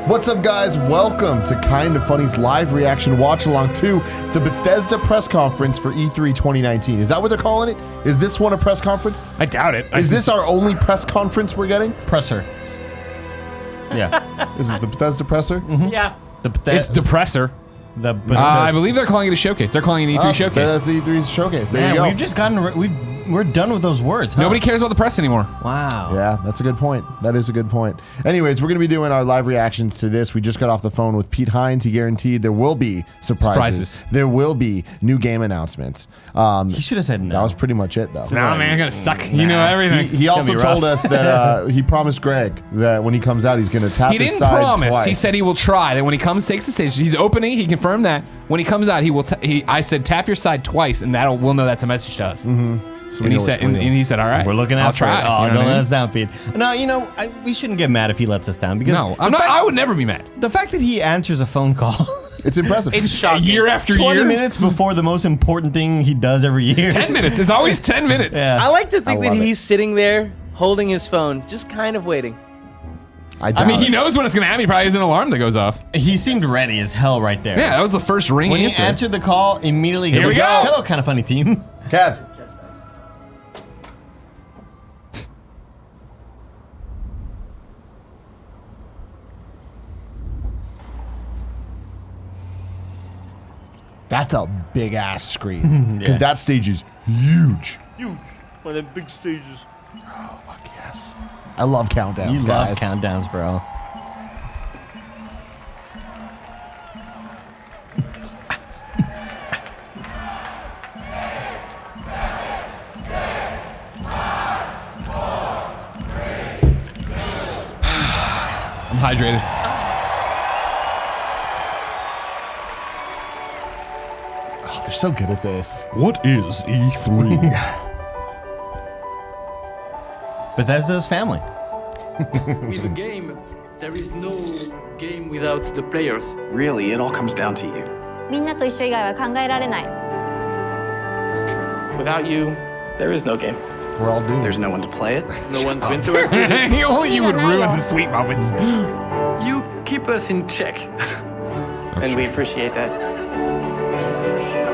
What's up, guys? Welcome to Kind of Funny's live reaction watch along to the Bethesda press conference for E3 2019. Is that what they're calling it? Is this one a press conference? I doubt it. Is this our only press conference we're getting? Presser. Yeah. Is it the Bethesda presser? Mm-hmm. Yeah. It's Depressor. I believe they're calling it a showcase. They're calling it an E3 showcase. That's the E3 showcase. There you go. We've just gotten. We're done with those words. Huh? Nobody cares about the press anymore. Wow. Yeah, that's a good point. That is a good point. Anyways, we're going to be doing our live reactions to this. We just got off the phone with Pete Hines. He guaranteed there will be surprises. There will be new game announcements. He should have said no. That was pretty much it, though. Nah, man, I'm going to suck. You know everything. He also told us that he promised Greg that when he comes out, he's going to tap He his didn't side promise. twice. He said he will try. That when he comes, takes the stage. He's opening. He confirmed that. When he comes out, he will. I said tap your side twice, and we'll know that's a message to us. Mm-hmm. So and he said, all right. We're looking out. I'll try. Oh, You know don't what I let mean? us down, Pete. No, we shouldn't get mad if he lets us down because No, I'm not. I would never be mad. The fact that he answers a phone call. It's impressive. It's shocking. Year after 20 year. minutes before the most important thing he does every year. 10 minutes. It's always 10 minutes. Yeah. I like to think I that love it. he's sitting there holding his phone, just kind of waiting. I mean, he knows when it's going to happen. He probably has an alarm that goes off. He seemed ready as hell right there. Yeah, that was the first ring When he answer. answered the call, immediately he Here we said, go. Hello, kind of funny team. Kev. That's a big ass screen because that stage is huge. Huge. One of them big stages. Oh fuck yes! I love countdowns. You guys. love countdowns, bro. I'm hydrated. Oh, they're so good at this. What is E3? Bethesda's family. With a game, there is no game without the players. Really, it all comes down to you. みんなと一緒以外は考えられない Without you, there is no game. We're all doomed. There's no one to play it. No one to interact with it. Only you would ruin the sweet moments. You keep us in check. And we appreciate that.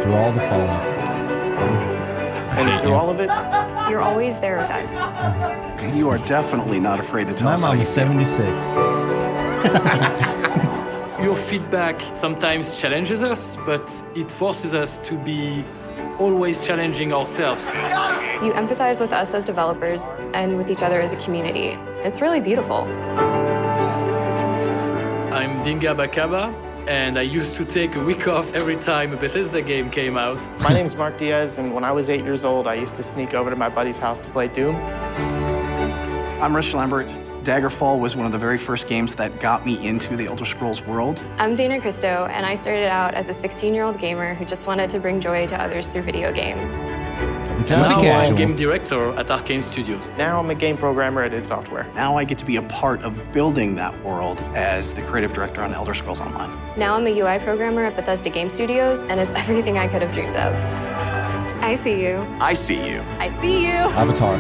Through all the fallout. And through all of it, You're always there with us. you are definitely not afraid to tell My us how mom you is feel. 76. Your feedback sometimes challenges us, but it forces us to be always challenging ourselves. You empathize with us as developers and with each other as a community. It's really beautiful. I'm Dinga Bakaba, and I used to take a week off every time a Bethesda game came out. My name's Mark Diaz, and when I was 8 years old, I used to sneak over to my buddy's house to play Doom. I'm Rich Lambert. Daggerfall was one of the very first games that got me into the Elder Scrolls world. I'm Dana Christo, and I started out as a 16-year-old gamer who just wanted to bring joy to others through video games. Now I'm casual. game director at Arcane Studios. Now I'm a game programmer at id Software. Now I get to be a part of building that world as the creative director on Elder Scrolls Online. Now I'm a UI programmer at Bethesda Game Studios, and it's everything I could have dreamed of. I see you. I see you. I see you. Avatar.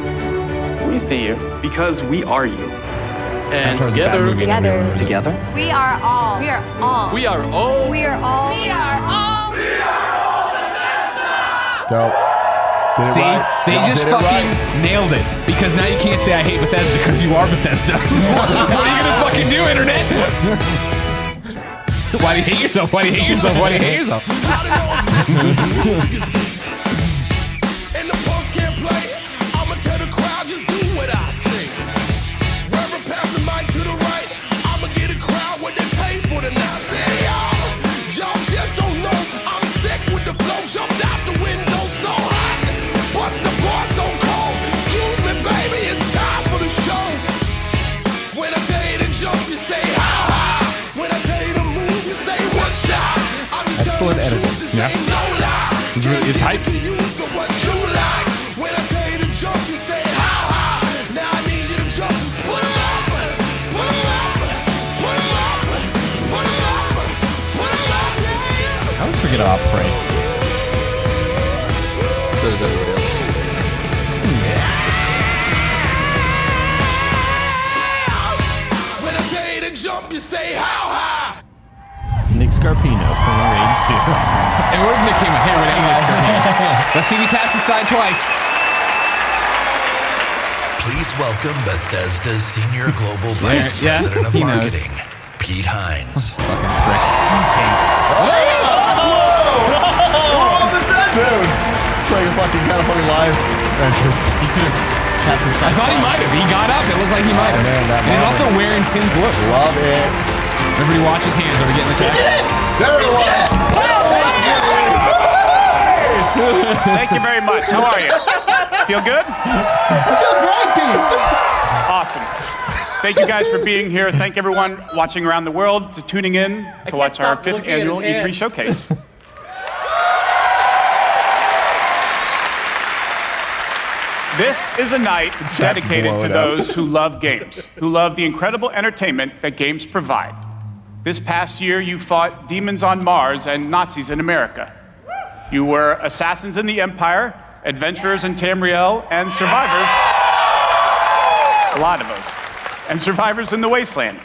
We see you. Because we are you. And Avatar's a bad together, movie. Together. Together? We are all. We are all. we are all We are all. We are all. Dope. Did it See, right. they Y'all just did it fucking right. nailed it. Because now you can't say I hate Bethesda because you are Bethesda. What are you gonna fucking do, internet? Why do you hate yourself? Why do you hate yourself? Why do you hate yourself? And the punks can't play. I'ma tell the crowd, just do what I say. Reverend pass the mic to the right. I'ma get a crowd what they pay for tonight. Say y'all just don't know. I'm sick with the flow. Jumped out the window so hot, but the bar so cold. Excuse me, baby, it's time for the show. When I tell you to jump, you say how high. When I tell you to move, you say what shot. I'm just Excellent telling the editing. truth, this Yeah. ain't no lie. It's hyped. To you, so what you like. When I tell you to jump, you say how high. Now I need you to jump. Put 'em up, put 'em up, put 'em up, put 'em up, put 'em up. I always forget about Prey. So does everybody else. When I tell you to jump. jump, you say how high. Nick Scarpino from Rage 2. And we're Nick came here with English. Let's see if he taps the side twice. Please welcome Bethesda's Senior Global Vice President of Marketing, Pete Hines. Fucking prick. Dude, it's like a fucking kind of funny live entrance. He could have tapped the I side. thought he might have. He got up. It looked like he might have. man, that And he's moment. also wearing Tim's look. Love it. Everybody watch his hands. Are we getting attacked? There it was. Thank you very much. How are you? Feel good? I feel great, Pete. Awesome. Thank you guys for being here. Thank everyone watching around the world to tuning in to watch our 5th annual E3 showcase. This is a night dedicated to those who love games, who love the incredible entertainment that games provide. This past year, you fought demons on Mars and Nazis in America. You were assassins in the Empire, adventurers in Tamriel, and survivors. A lot of us. And survivors in the Wasteland.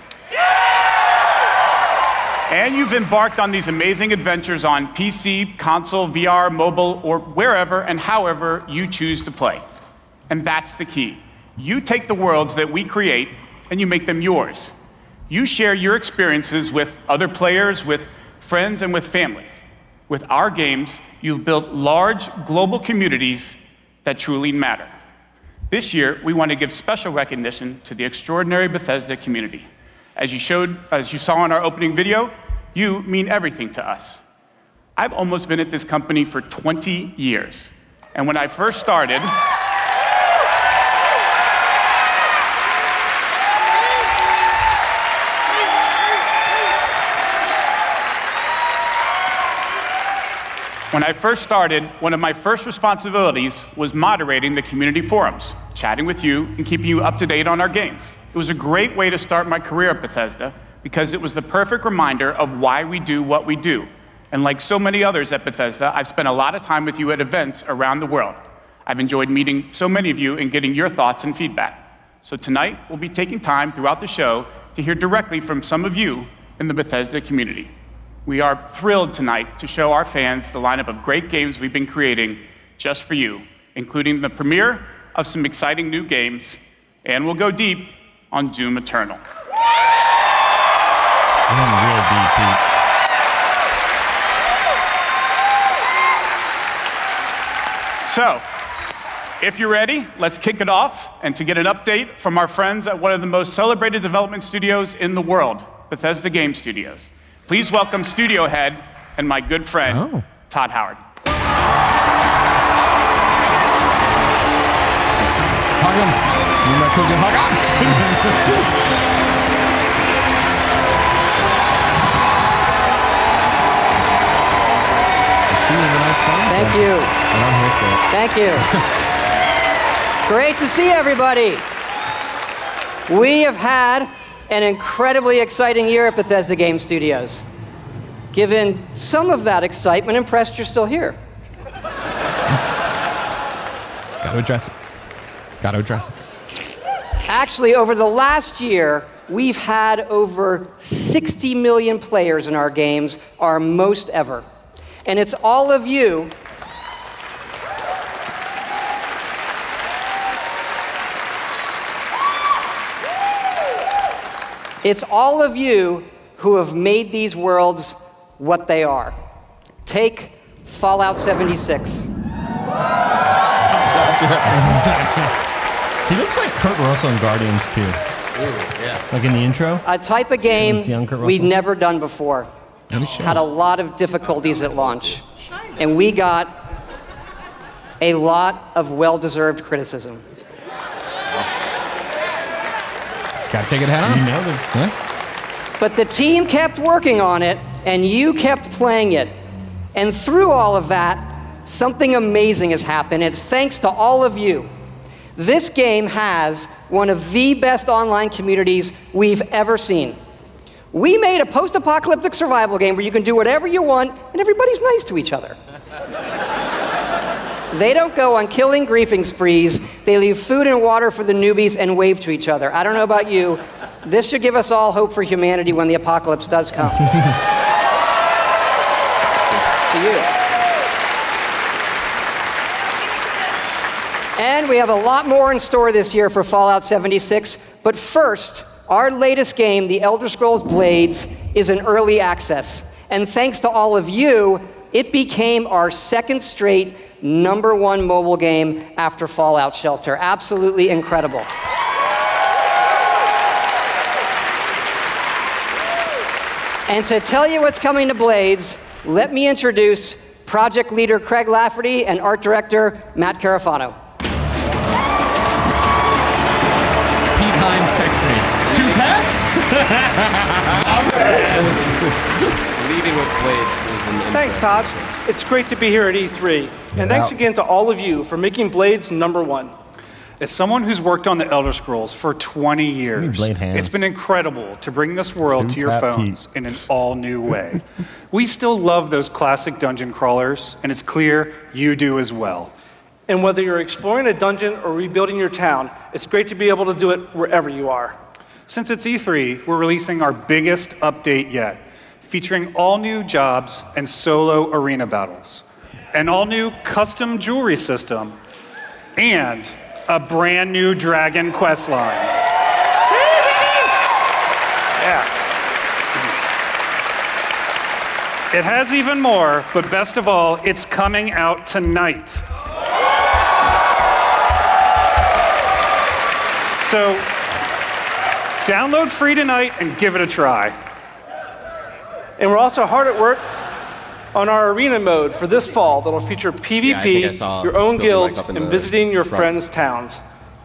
And you've embarked on these amazing adventures on PC, console, VR, mobile, or wherever and however you choose to play. And that's the key. You take the worlds that we create and you make them yours. You share your experiences with other players, with friends, and with families. With our games, you've built large global communities that truly matter. This year, we want to give special recognition to the extraordinary Bethesda community. As you saw in our opening video, you mean everything to us. I've almost been at this company for 20 years. And when I first started, one of my first responsibilities was moderating the community forums, chatting with you, and keeping you up to date on our games. It was a great way to start my career at Bethesda because it was the perfect reminder of why we do what we do. And like so many others at Bethesda, I've spent a lot of time with you at events around the world. I've enjoyed meeting so many of you and getting your thoughts and feedback. So tonight, we'll be taking time throughout the show to hear directly from some of you in the Bethesda community. We are thrilled tonight to show our fans the lineup of great games we've been creating just for you, including the premiere of some exciting new games, and we'll go deep on Doom Eternal. Real deep, Pete. So, if you're ready, let's kick it off, and to get an update from our friends at one of the most celebrated development studios in the world, Bethesda Game Studios. Please welcome studio head and my good friend, Todd Howard. Hug him. You know, I told you to hug Thank you. Great to see everybody. We have had an incredibly exciting year at Bethesda Game Studios. Given some of that excitement, impressed you're still here. Gotta address it. Actually, over the last year, we've had over 60 million players in our games, our most ever. And it's all of you who have made these worlds what they are. Take Fallout 76. He looks like Kurt Russell in Guardians 2. Ooh, yeah. Like in the intro. A type of game we'd never done before. Had a lot of difficulties at launch. And we got a lot of well-deserved criticism. Gotta take it head on. You nailed it. Yeah. But the team kept working on it, and you kept playing it. And through all of that, something amazing has happened. It's thanks to all of you. This game has one of the best online communities we've ever seen. We made a post-apocalyptic survival game where you can do whatever you want, and everybody's nice to each other. They don't go on killing griefing sprees. They leave food and water for the newbies and wave to each other. I don't know about you, This should give us all hope for humanity when the apocalypse does come. To you. And we have a lot more in store this year for Fallout 76. But first, our latest game, The Elder Scrolls Blades, is in early access. And thanks to all of you, it became our second straight #1 mobile game after Fallout Shelter. Absolutely incredible. And to tell you what's coming to Blades, let me introduce project leader Craig Lafferty and art director Matt Carafano. Pete Hines texts me. 2 taps? Leading with Blades is an Thanks, Todd. It's great to be here at E3. And thanks again to all of you for making Blades #1. As someone who's worked on the Elder Scrolls for 20 years, it's been incredible to bring this world to your phones in an all-new way. We still love those classic dungeon crawlers, and it's clear you do as well. And whether you're exploring a dungeon or rebuilding your town, it's great to be able to do it wherever you are. Since it's E3, we're releasing our biggest update yet, featuring all new jobs and solo arena battles, an all-new custom jewelry system, and a brand new dragon quest line. Yeah. It has even more, but best of all, it's coming out tonight. So, download free tonight and give it a try. And we're also hard at work on our arena mode for this fall that'll feature PvP, your own guilds, and visiting your friends' towns.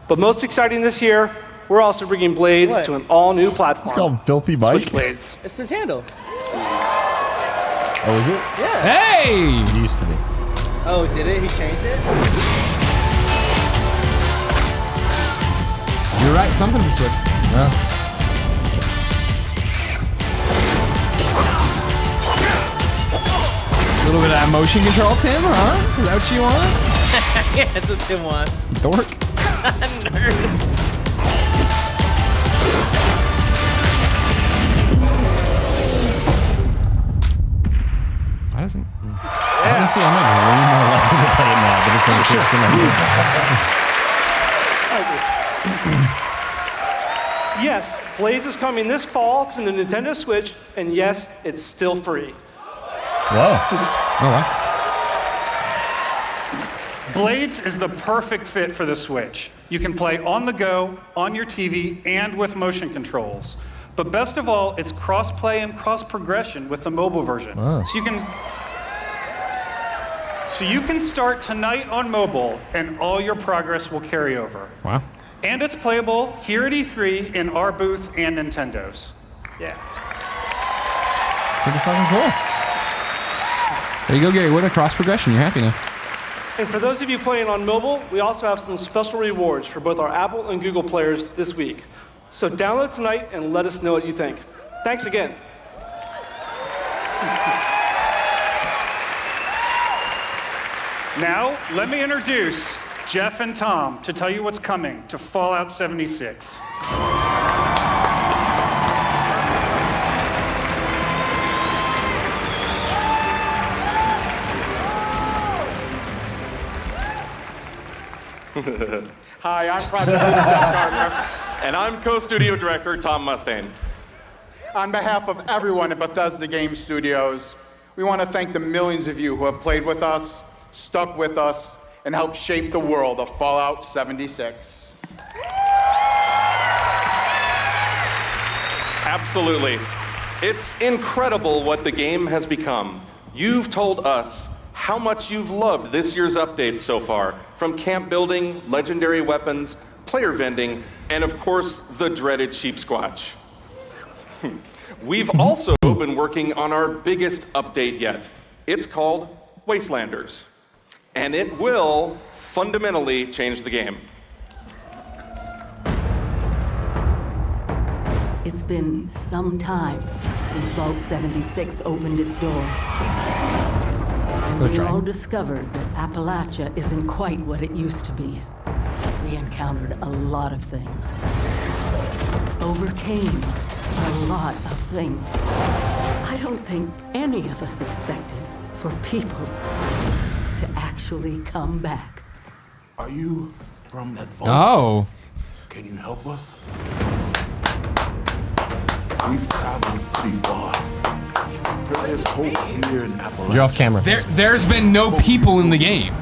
But most exciting this year, we're also bringing Blades to an all-new platform. It's called Filthy Bike. Switch Blades. It's his handle. Oh, is it? Yeah. Hey! It used to be. Oh, did it? He changed it? You're right, something for Switch. Yeah. A little bit of that motion control, Tim, huh? Is that what you want? Yeah, that's what Tim wants. Dork. Nerd. Why doesn't... Honestly, I'm not way more likely to play it now, but it's on the Switch than I Yes, Blades is coming this fall to the Nintendo Switch, and yes, it's still free. Whoa. Oh, wow. Blades is the perfect fit for the Switch. You can play on the go, on your TV, and with motion controls. But best of all, it's cross-play and cross-progression with the mobile version. Oh. So you can start tonight on mobile, and all your progress will carry over. Wow. And it's playable here at E3 in our booth and Nintendo's. Yeah. Pretty fucking cool. There you go, Gary. What a cross progression. You're happy now. And for those of you playing on mobile, we also have some special rewards for both our Apple and Google players this week. So download tonight and let us know what you think. Thanks again. Now, let me introduce Jeff and Tom to tell you what's coming to Fallout 76. Hi, I'm Project Leader Jeff Gardner. And I'm co-studio director Tom Mustaine. On behalf of everyone at Bethesda Game Studios, we want to thank the millions of you who have played with us, stuck with us, and helped shape the world of Fallout 76. Absolutely. It's incredible what the game has become. You've told us how much you've loved this year's updates so far, from camp building, legendary weapons, player vending, and of course, the dreaded sheep squatch. We've also been working on our biggest update yet. It's called Wastelanders, and it will fundamentally change the game. It's been some time since Vault 76 opened its door. And we all discovered that Appalachia isn't quite what it used to be. We encountered a lot of things. overcame a lot of things. I don't think any of us expected for people to actually come back. Are you from that vault? Oh. Can you help us? We've traveled pretty far. There's hope here in Appalachia. You're off camera. There's been no people in the game.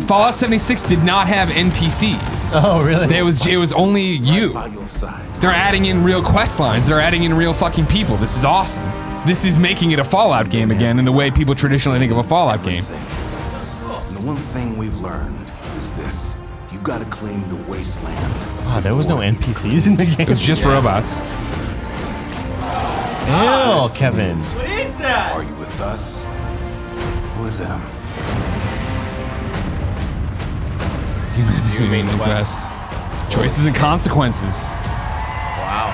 Fallout 76 did not have NPCs. Oh, really? It was only you. By your side. They're adding in real quest lines. They're adding in real fucking people. This is awesome. This is making it a Fallout game again in the way people traditionally think of a Fallout game. And the one thing we've learned is this. You gotta claim the wasteland. Ah, there was no NPCs in the game. It was just robots. Ew, Kevin. What is that? Are you with us? Or with them? Human quest. Choices and consequences. Wow.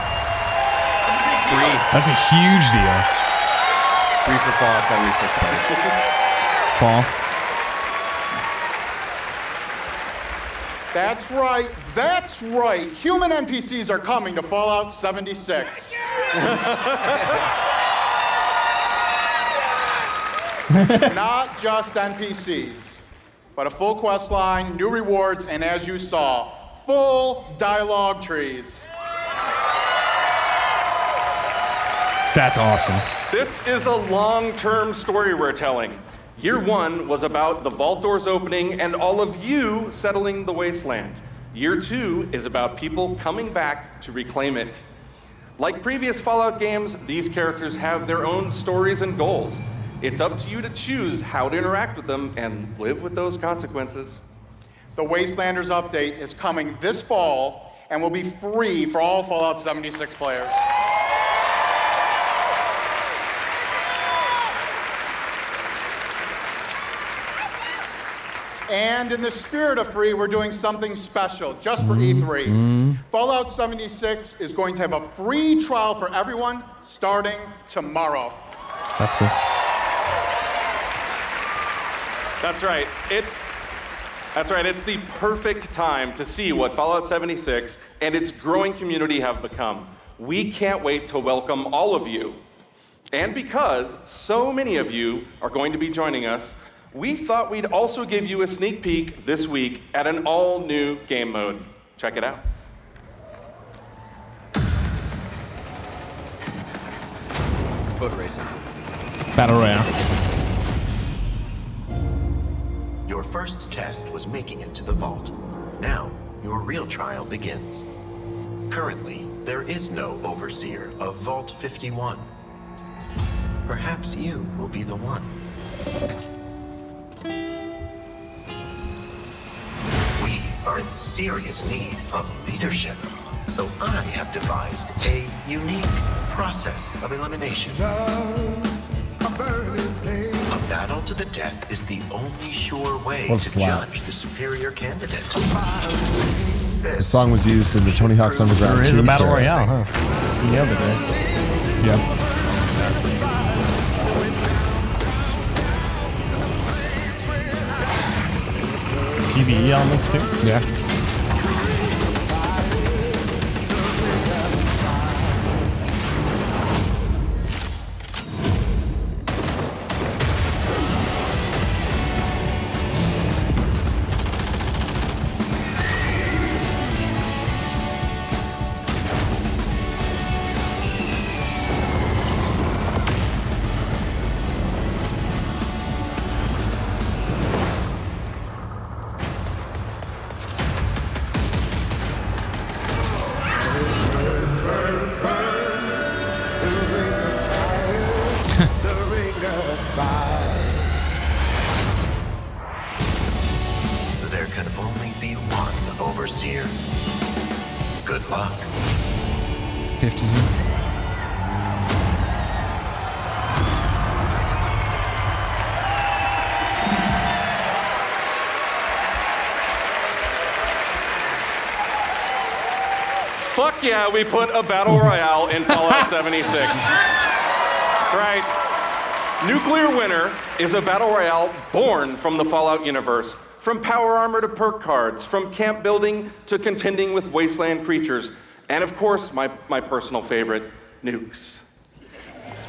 That's a huge deal. Free for Fallout 76 players. Fall. That's right. That's right. Human NPCs are coming to Fallout 76. Not just NPCs, but a full quest line, new rewards, and as you saw, full dialogue trees. That's awesome. This is a long-term story we're telling. Year 1 was about the vault doors opening and all of you settling the wasteland. Year 2 is about people coming back to reclaim it. Like previous Fallout games, these characters have their own stories and goals. It's up to you to choose how to interact with them and live with those consequences. The Wastelanders update is coming this fall and will be free for all Fallout 76 players. And in the spirit of free, we're doing something special just for E3. Fallout 76 is going to have a free trial for everyone starting tomorrow. That's cool. That's right. It's the perfect time to see what Fallout 76 and its growing community have become. We can't wait to welcome all of you. And because so many of you are going to be joining us, we thought we'd also give you a sneak peek this week at an all-new game mode. Check it out. Foot racing. Battle Royale. Your first test was making it to the vault. Now, your real trial begins. Currently, there is no overseer of Vault 51. Perhaps you will be the one. We are in serious need of leadership, so I have devised a unique process of elimination. A battle to the death is the only sure way to judge the superior candidate. The song was used in the Tony Hawk's Underground 2. There is a battle royale, huh? You nailed it, man. Yep. PvE elements too? Yeah. There can only be one overseer. Good luck. 50. Fuck yeah, we put a battle royale in Fallout 76. That's right. Nuclear Winter is a battle royale born from the Fallout universe. From power armor to perk cards, from camp building to contending with wasteland creatures. And of course, my personal favorite, nukes.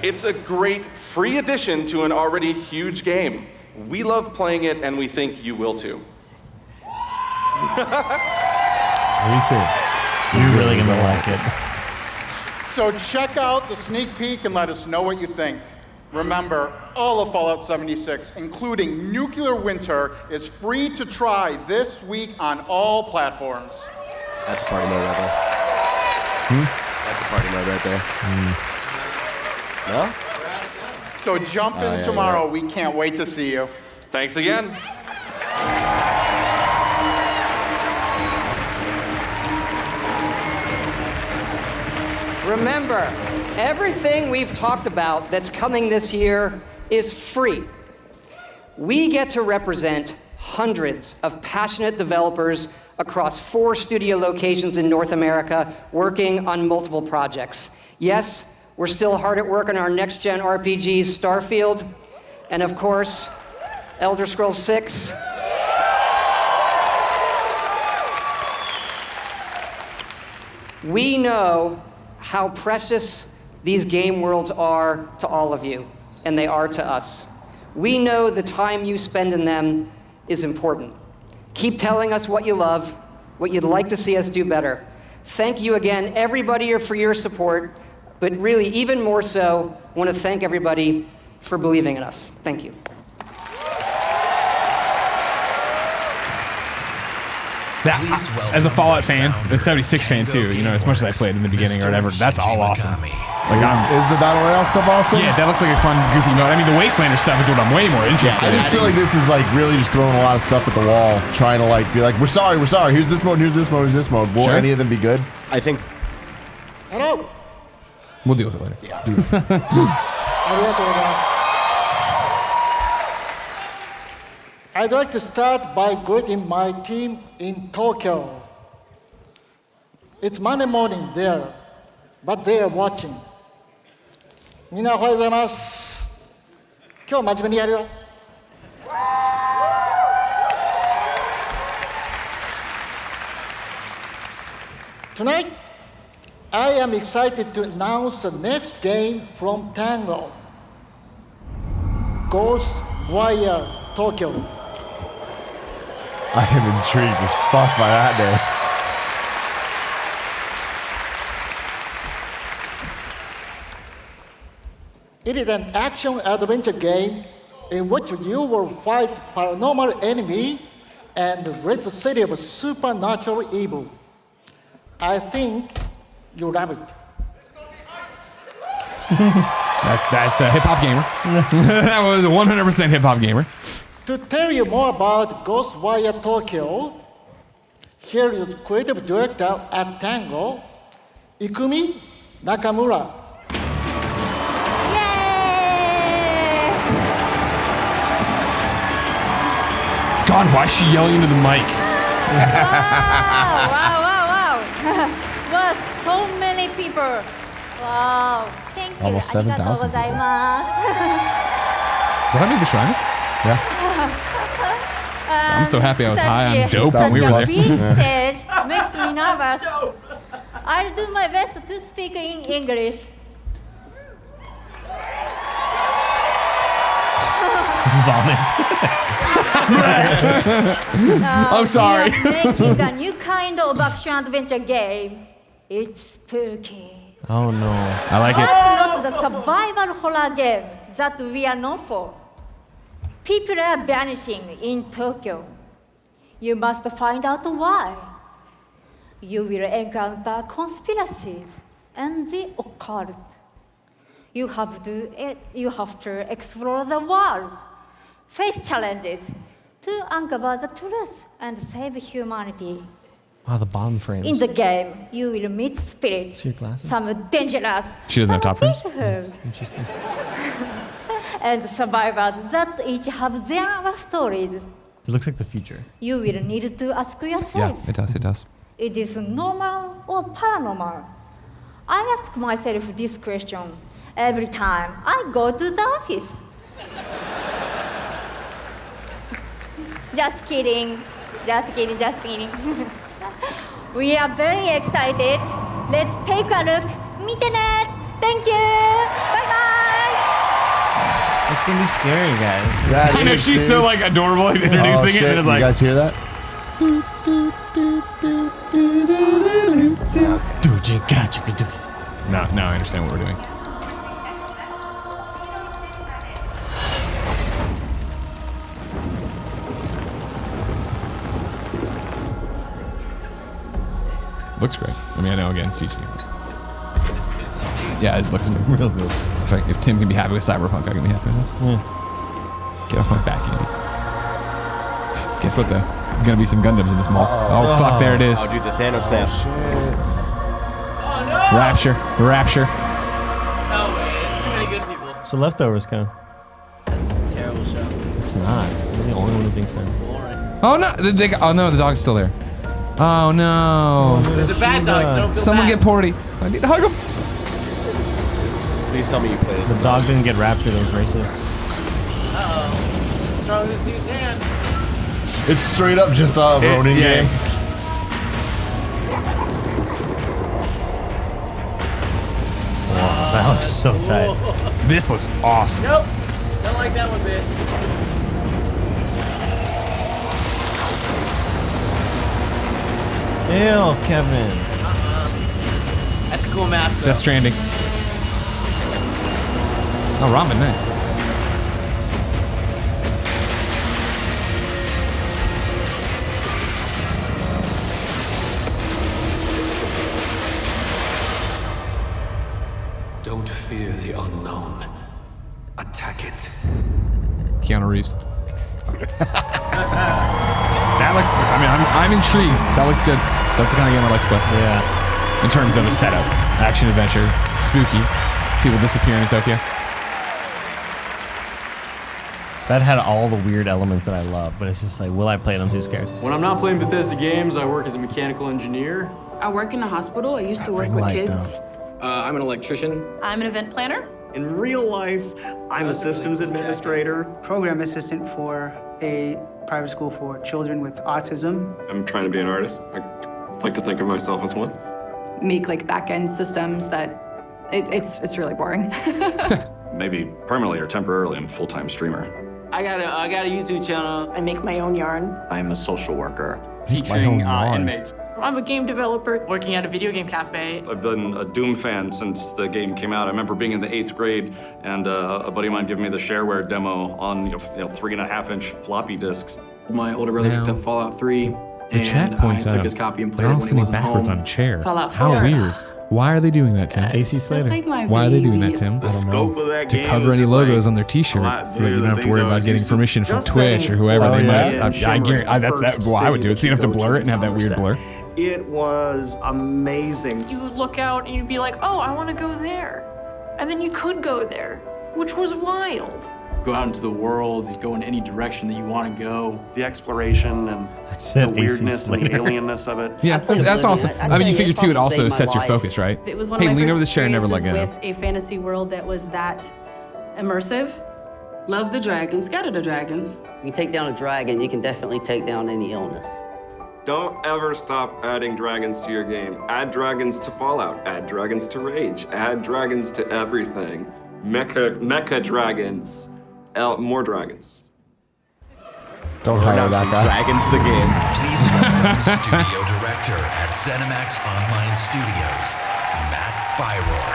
It's a great free addition to an already huge game. We love playing it, and we think you will too. What do you think? You're really gonna like it. So check out the sneak peek and let us know what you think. Remember, all of Fallout 76, including Nuclear Winter, is free to try this week on all platforms. That's a party mode right there. That's a party mode right there. No? So jump in tomorrow. We can't wait to see you. Thanks again. Remember, everything we've talked about that's coming this year is free. We get to represent hundreds of passionate developers across 4 studio locations in North America working on multiple projects. Yes, we're still hard at work on our next-gen RPGs, Starfield, and of course, Elder Scrolls 6. We know how precious these game worlds are to all of you, and they are to us. We know the time you spend in them is important. Keep telling us what you love, what you'd like to see us do better. Thank you again, everybody, for your support, but really, even more so, I want to thank everybody for believing in us. Thank you. As a Fallout fan, a 76 fan too, you know, as much as I played in the beginning or whatever, that's all awesome. Like is the Battle Royale stuff awesome? Yeah, that looks like a fun, goofy mode. I mean, the Wastelander stuff is what I'm way more interested in. I just feel like this is like really just throwing a lot of stuff at the wall, trying to like be like, we're sorry, here's this mode, here's this mode, here's this mode. Will any of them be good? I think. Hello. We'll deal with it later. Yeah. I'd like to start by greeting my team in Tokyo. It's Monday morning there, but they are watching. みんなおはようございます。今日真面目にやるよ。Tonight, I am excited to announce the next game from Tango, Ghostwire Tokyo. I am intrigued as fuck by that name. It is an action-adventure game in which you will fight paranormal enemy and rid the city of supernatural evil. I think you love it. That's a hip-hop gamer. That was a 100% hip-hop gamer. To tell you more about Ghostwire Tokyo, here is creative director at Tango, Ikumi Nakamura. God, why is she yelling into the mic? Wow. Wow, so many people. Wow, thank you. Almost 7,000 people. Is that how big the shrine is? Yeah. I'm so happy I was high on dope when we were there. Stage makes me nervous. I'll do my best to speak in English. Vomits. I'm sorry. We are making a new kind of action-adventure game. It's spooky. Oh no. I like it. But not the survival horror game that we are known for. People are vanishing in Tokyo. You must find out why. You will encounter conspiracies and the occult. You have to explore the world, face challenges, to uncover the truth and save humanity. Wow, the bottom frames. In the game, you will meet spirits, See your glasses? some dangerous, She doesn't have top frames? peaceful, Interesting. and survivors that each have their stories. It looks like the future. You will need to ask yourself, Yeah, it does. it is normal or paranormal? I ask myself this question every time I go to the office. Just kidding. We are very excited Let's take a look. Mitenet. Thank you. Bye-bye. It's gonna be scary, guys. That I know is, she's dude. so like adorable introducing shit. it, and it's like, you guys hear that? No, I understand what we're doing. Looks great. I mean, I know again, CG. Yeah, it looks good. Real good. Sorry, if Tim can be happy with Cyberpunk, I can be happy with it. Yeah. Get off my back, Andy. Guess what, though? There's gonna be some Gundams in this mall. Oh, fuck, there it is. Oh, dude, the Thanos snap. Rapture. Rapture. No way. There's too many good people. So Leftovers kind of. That's a terrible show. It's not. You're the only one who thinks that. Oh, no. Oh, no, the dog's still there. Oh, no. There's a bad dog, so don't feel Someone bad. get Porty. I need to hug him. Please tell me you play this. The dog didn't get raptured. It was racist. Uh-oh. What's wrong with this dude's hand? It's straight up just a Ronin game. Wow, that looks so tight. This looks awesome. Nope. Don't like that one bit. Ew, Kevin. That's a cool mask, though. Death Stranding. Oh, ramen, nice. Don't fear the unknown. Attack it. Keanu Reeves. That looked, I mean, I'm intrigued. That looks good. That's the kind of game I like to play. Yeah. In terms of a setup, action adventure, spooky, people disappearing in Tokyo. That had all the weird elements that I love, but it's just like, will I play it? I'm too scared. When I'm not playing Bethesda games, I work as a mechanical engineer. I work in a hospital. I used to work with kids. I'm an electrician. I'm an event planner. In real life, I'm a systems administrator. Program assistant for a private school for children with autism. I'm trying to be an artist. I like to think of myself as one. Make like back-end systems that it's really boring. Maybe permanently or temporarily, I'm a full-time streamer. I got a YouTube channel. I make my own yarn. I'm a social worker. Teaching inmates. I'm a game developer working at a video game cafe. I've been a Doom fan since the game came out. I remember being in the 8th grade and a buddy of mine giving me the shareware demo on 3.5-inch floppy disks. My older brother picked up Fallout 3, The chat and I points took out his copy and they're played it all when he sitting wasn't backwards home. on a chair. Fallout How 4. weird. Why are they doing that, Tim? AC Slater. like my Why are they doing that, baby. Tim? The scope of that To game cover is any just logos like on their a T-shirt, lot so that you bigger don't have than to worry things I about was getting used to. permission from Just Twitch saying, or whoever they might. yeah. I guarantee that's I would do it. So you don't have to blur it and have that weird blur. It was amazing. You would look out and you'd be like, oh, I want to go there. And then you could go there, which was wild. Go out into the world, you go in any direction that you want to go. The exploration and said the weirdness AC and the Slater. alienness of it. Yeah, that's awesome. I mean, you figure too, it also sets your focus, right? It was one Hey, of my lean first over this chair and never let go. experiences with a fantasy world that was that immersive. Love the dragons, scatter the dragons. You take down a dragon, you can definitely take down any illness. Don't ever stop adding dragons to your game. Add dragons to Fallout. Add dragons to Rage. Add dragons to everything. Mecha dragons. More dragons. Don't hire that guy. Dragons the game. Please welcome Studio Director at ZeniMax Online Studios, Matt Fyror.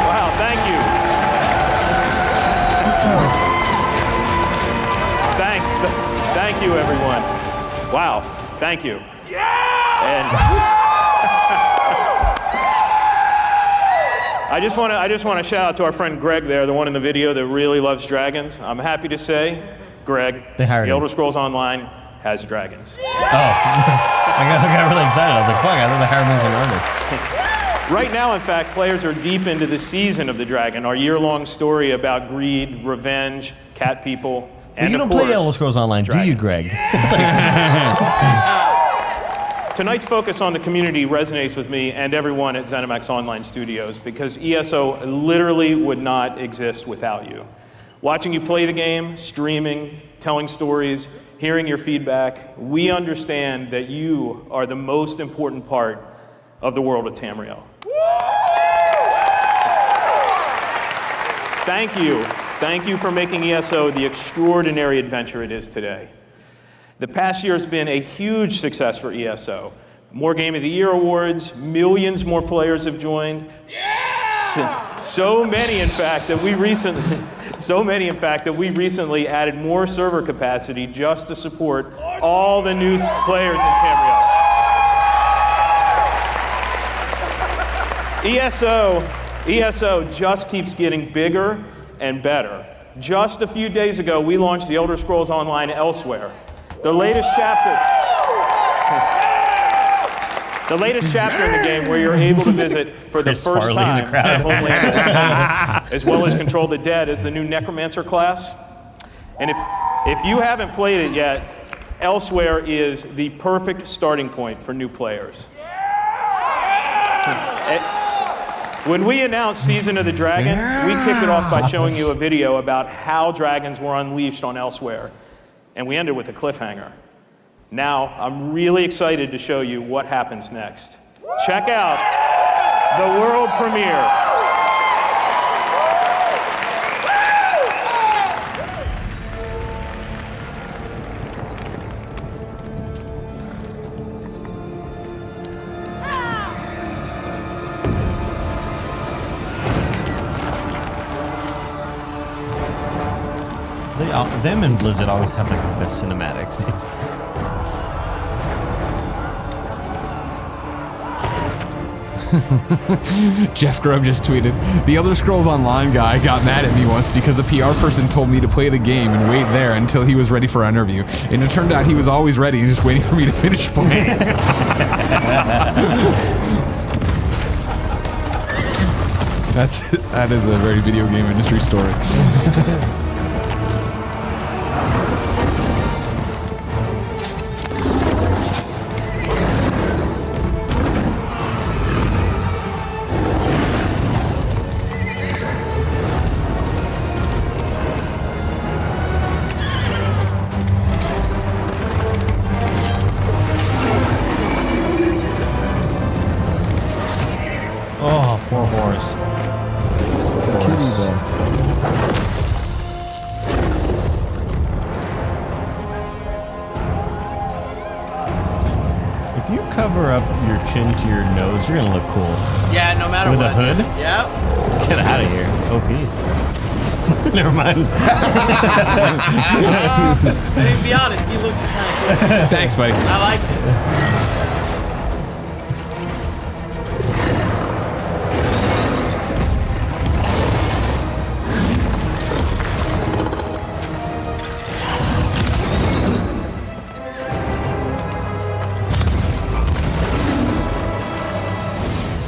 Wow, thank you. Thank you, everyone. Wow, thank you. And I just want to shout out to our friend Greg there, the one in the video that really loves dragons. I'm happy to say, Greg, They hired The him. Elder Scrolls Online has dragons. Oh. I got really excited. I was like, fuck, I thought they hired me as an artist. Right now, in fact, players are deep into the season of the dragon, our year-long story about greed, revenge, cat people, and You of don't play course, Elder Scrolls Online, do you, Greg? Tonight's focus on the community resonates with me and everyone at ZeniMax Online Studios because ESO literally would not exist without you. Watching you play the game, streaming, telling stories, hearing your feedback, we understand that you are the most important part of the world of Tamriel. Thank you. Thank you for making ESO the extraordinary adventure it is today. The past year has been a huge success for ESO. More Game of the Year awards, millions more players have joined. So many, in fact, that we recently added more server capacity just to support all the new players in Tamriel. ESO just keeps getting bigger and better. Just a few days ago, we launched The Elder Scrolls Online Elsewhere. The latest chapter in the game where you're able to visit for the first time at Homeland, as well as Control the Dead as the new Necromancer class. And if you haven't played it yet, Elsewhere is the perfect starting point for new players. When we announced Season of the Dragon, we kicked it off by showing you a video about how dragons were unleashed on Elsewhere. And we ended with a cliffhanger. Now, I'm really excited to show you what happens next. Check out the world premiere. Them and Blizzard always have like the best cinematics. Jeff Grubb just tweeted, "The Elder Scrolls Online guy got mad at me once because a PR person told me to play the game and wait there until he was ready for an interview. And it turned out he was always ready and just waiting for me to finish playing." That is a very video game industry story. Oh, poor horse. Kitty, though. If you cover up your chin to your nose, you're gonna look cool. Yeah, no matter what. what. With a hood? Yep. Get out of here. OP. Never mind. I mean, to be honest, you look kind of cool. Thanks, buddy. I like it.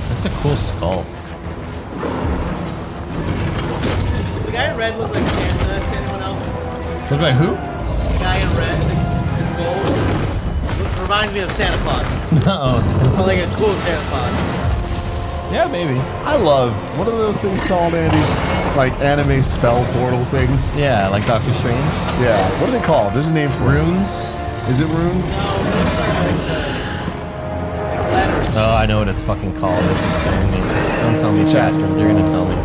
That's a cool skull. The guy in red looked like Santa to anyone else? Look like who? The guy in red and gold reminds me of Santa Claus. No. Or like a cool Santa Claus. Yeah, maybe. I love, what are those things called, Andy? Like anime spell portal things? Yeah, like Doctor Strange. Yeah. What are they called? There's a name for runes. Is it runes? Oh, I know what it's fucking called. It's just killing me. Don't tell me, chat. You're gonna tell me.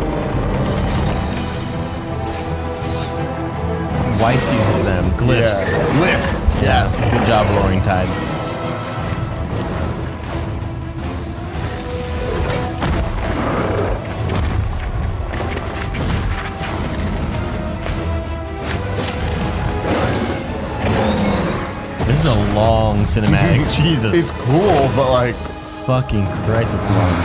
Weiss uses them. Glyphs. Yeah. Glyphs. Yes. Good job, Roaring Tide. This is a long cinematic. Jesus. It's cool, but like... Fucking Christ, it's long.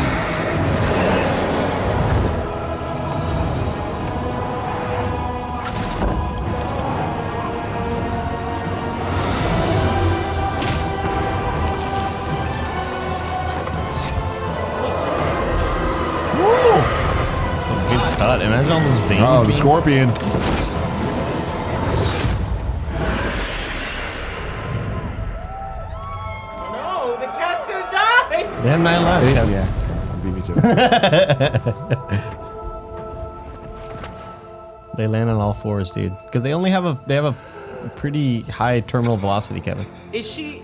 Good cut. Imagine all those veins. Oh, the scorpion. No, the cat They have 9 lives. Yeah. Beat me too. They land on all fours, dude. Because they have a pretty high terminal velocity, Kevin. Is she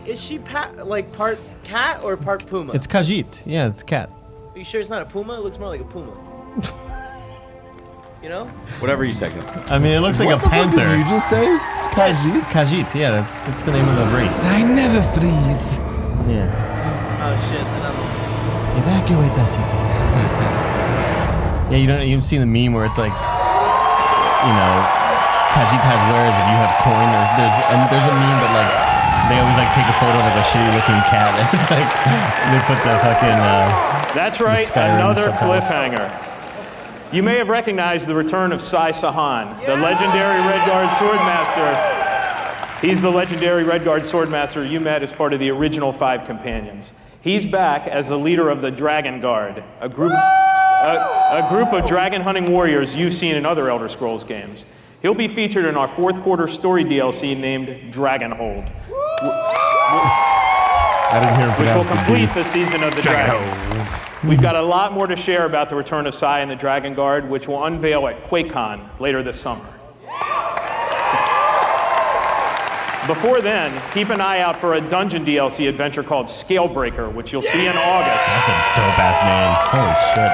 like part cat or part puma? It's Khajiit. Yeah, it's cat. Are you sure it's not a puma? It looks more like a puma. You know? Whatever you say. I mean, it looks like a panther. What did you just say? It's Khajiit? Khajiit, yeah, that's the name of the race. I never freeze. Yeah. Oh shit, it's another one. Evacuate the city. Yeah, you've seen the meme where it's like, Khajiit has wares if you have coin, or there's a meme that like they always like take a photo of like a shitty looking cat, and it's like they put the fucking That's right, another cliffhanger. You may have recognized the return of Sai Sahan, the legendary Redguard Swordmaster. He's the legendary Redguard Swordmaster you met as part of the original 5 companions. He's back as the leader of the Dragon Guard, a group of dragon hunting warriors you've seen in other Elder Scrolls games. He'll be featured in our 4th quarter story DLC named Dragonhold. I didn't hear him Which will pronounce the complete D. the season of the Dragon. We've got a lot more to share about the return of Sai and the Dragon Guard, which will unveil at QuakeCon later this summer. Before then, keep an eye out for a dungeon DLC adventure called Scalebreaker, which you'll see in August. That's a dope-ass name. Holy shit.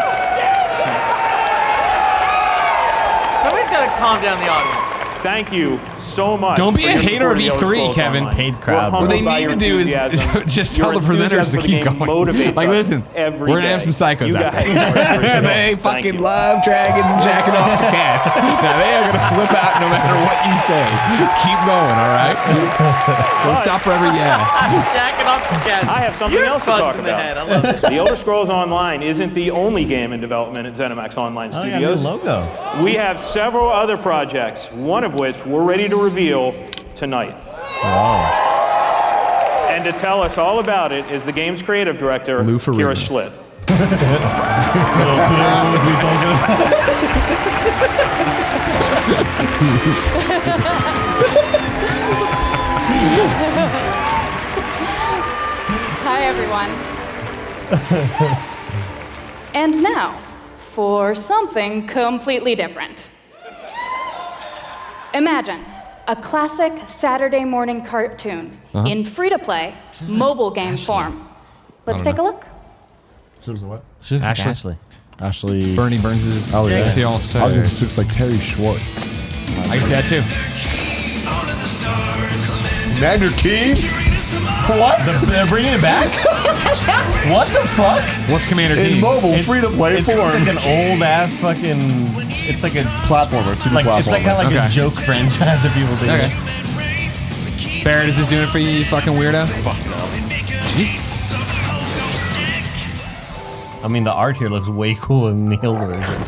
Somebody's got to calm down the audience. Thank you so much. Don't be for a your hater of support E3, Elder Scrolls Kevin. Online. Paid crowd, We're What they humbled by need your to do is enthusiasm. just Your tell the presenters to enthusiasm for the keep game going. motivates Like, us listen, every we're gonna have day. some psychos You out guys there. are originals. They Thank fucking you. love dragons and jacking off to cats. Now they are gonna flip out no matter what you say. Keep going, all right? Don't stop forever, yeah. Jacking off the cats. I have something You're else to fun talk from the about. head. I love it. The Elder Scrolls Online isn't the only game in development at ZeniMax Online Oh, yeah, new Studios. logo. We have several other projects, one of which we're ready to reveal tonight. Wow. And to tell us all about it is the game's creative director, Lou Kira Ferrigno. Schlitt. Hi, everyone. And now, for something completely different. Imagine a classic Saturday morning cartoon in free-to-play mobile game form. Let's take a look. She looks like what? She looks like Ashley. Ashley. Bernie Burns' Oh, yeah. fiance. I was looks like Terry Schwartz. I can see that too. Commander Keen? What? They're bringing it back? What the fuck? What's Commander In Keen? mobile, free-to-play It's form. like an old ass fucking. It's like a platformer. 2D like platformer. it's like kind of like Okay. a joke franchise that people do. Okay. Barrett, is this doing it for you, you fucking weirdo? Fuck no. Jesus. I mean, the art here looks way cooler than the old version.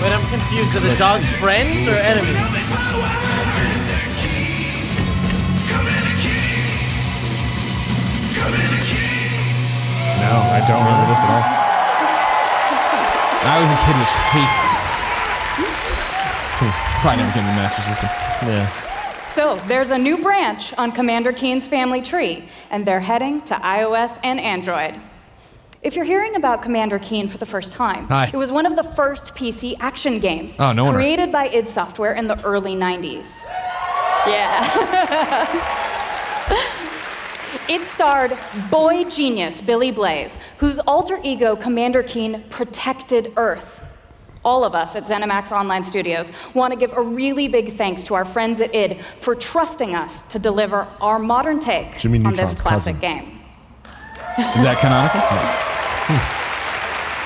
Wait, I'm confused. Are the dogs friends or enemies? No, I don't remember this at all. I was a kid with taste. Probably never came to the Master System. Yeah. So, there's a new branch on Commander Keen's family tree, and they're heading to iOS and Android. If you're hearing about Commander Keen for the first time, Hi. it was one of the first PC action games Oh, no wonder. created by id Software in the early 90s. Yeah. It starred boy genius Billy Blaze, whose alter ego Commander Keen protected Earth. All of us at ZeniMax Online Studios want to give a really big thanks to our friends at id for trusting us to deliver our modern take Jimmy on this Neutron's classic cousin. game. Is that canonical?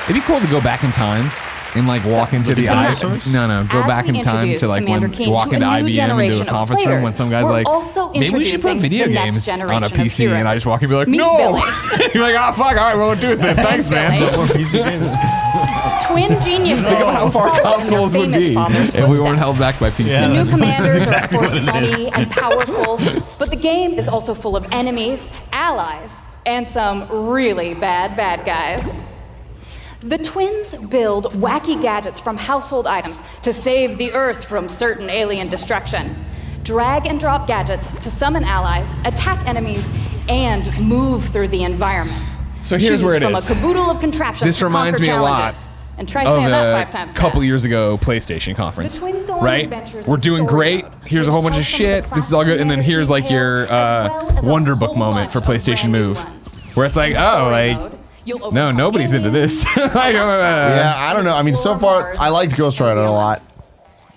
It'd be cool to go back in time and like walk into the dinosaurs? go As back we in time introduce to like Commander when Keen you walk to a into new IBM into generation a of conference room players, when some guy's we're like, also maybe we should put introducing video the next games on a generation of PC, and I just walk in and be like, Meet no. Billy. You're like, oh fuck, all right, we won't do it then. Thanks, man. Billy. More PC games. Twin geniuses. Think about how far following consoles their would famous be father's if we weren't footsteps. held back by PCs. Yeah. The new commanders exactly are, of course, what it is. funny and powerful, but the game is also full of enemies, allies, and some really bad guys. The twins build wacky gadgets from household items to save the Earth from certain alien destruction. drag and drop gadgets to summon allies, attack enemies, and move through the environment. So here's where it is. From a caboodle of contraptions this reminds me a lot and try saying that 5 times a couple fast. years ago PlayStation conference, The twins go on right? adventures We're in doing story great. mode, Here's a whole bunch of shit. This is all good, and then here's like your Wonder Book moment for PlayStation Move, where it's like, oh, like, no, nobody's into this. Like, yeah, I don't know. I mean, so far, I liked Ghost Rider a lot.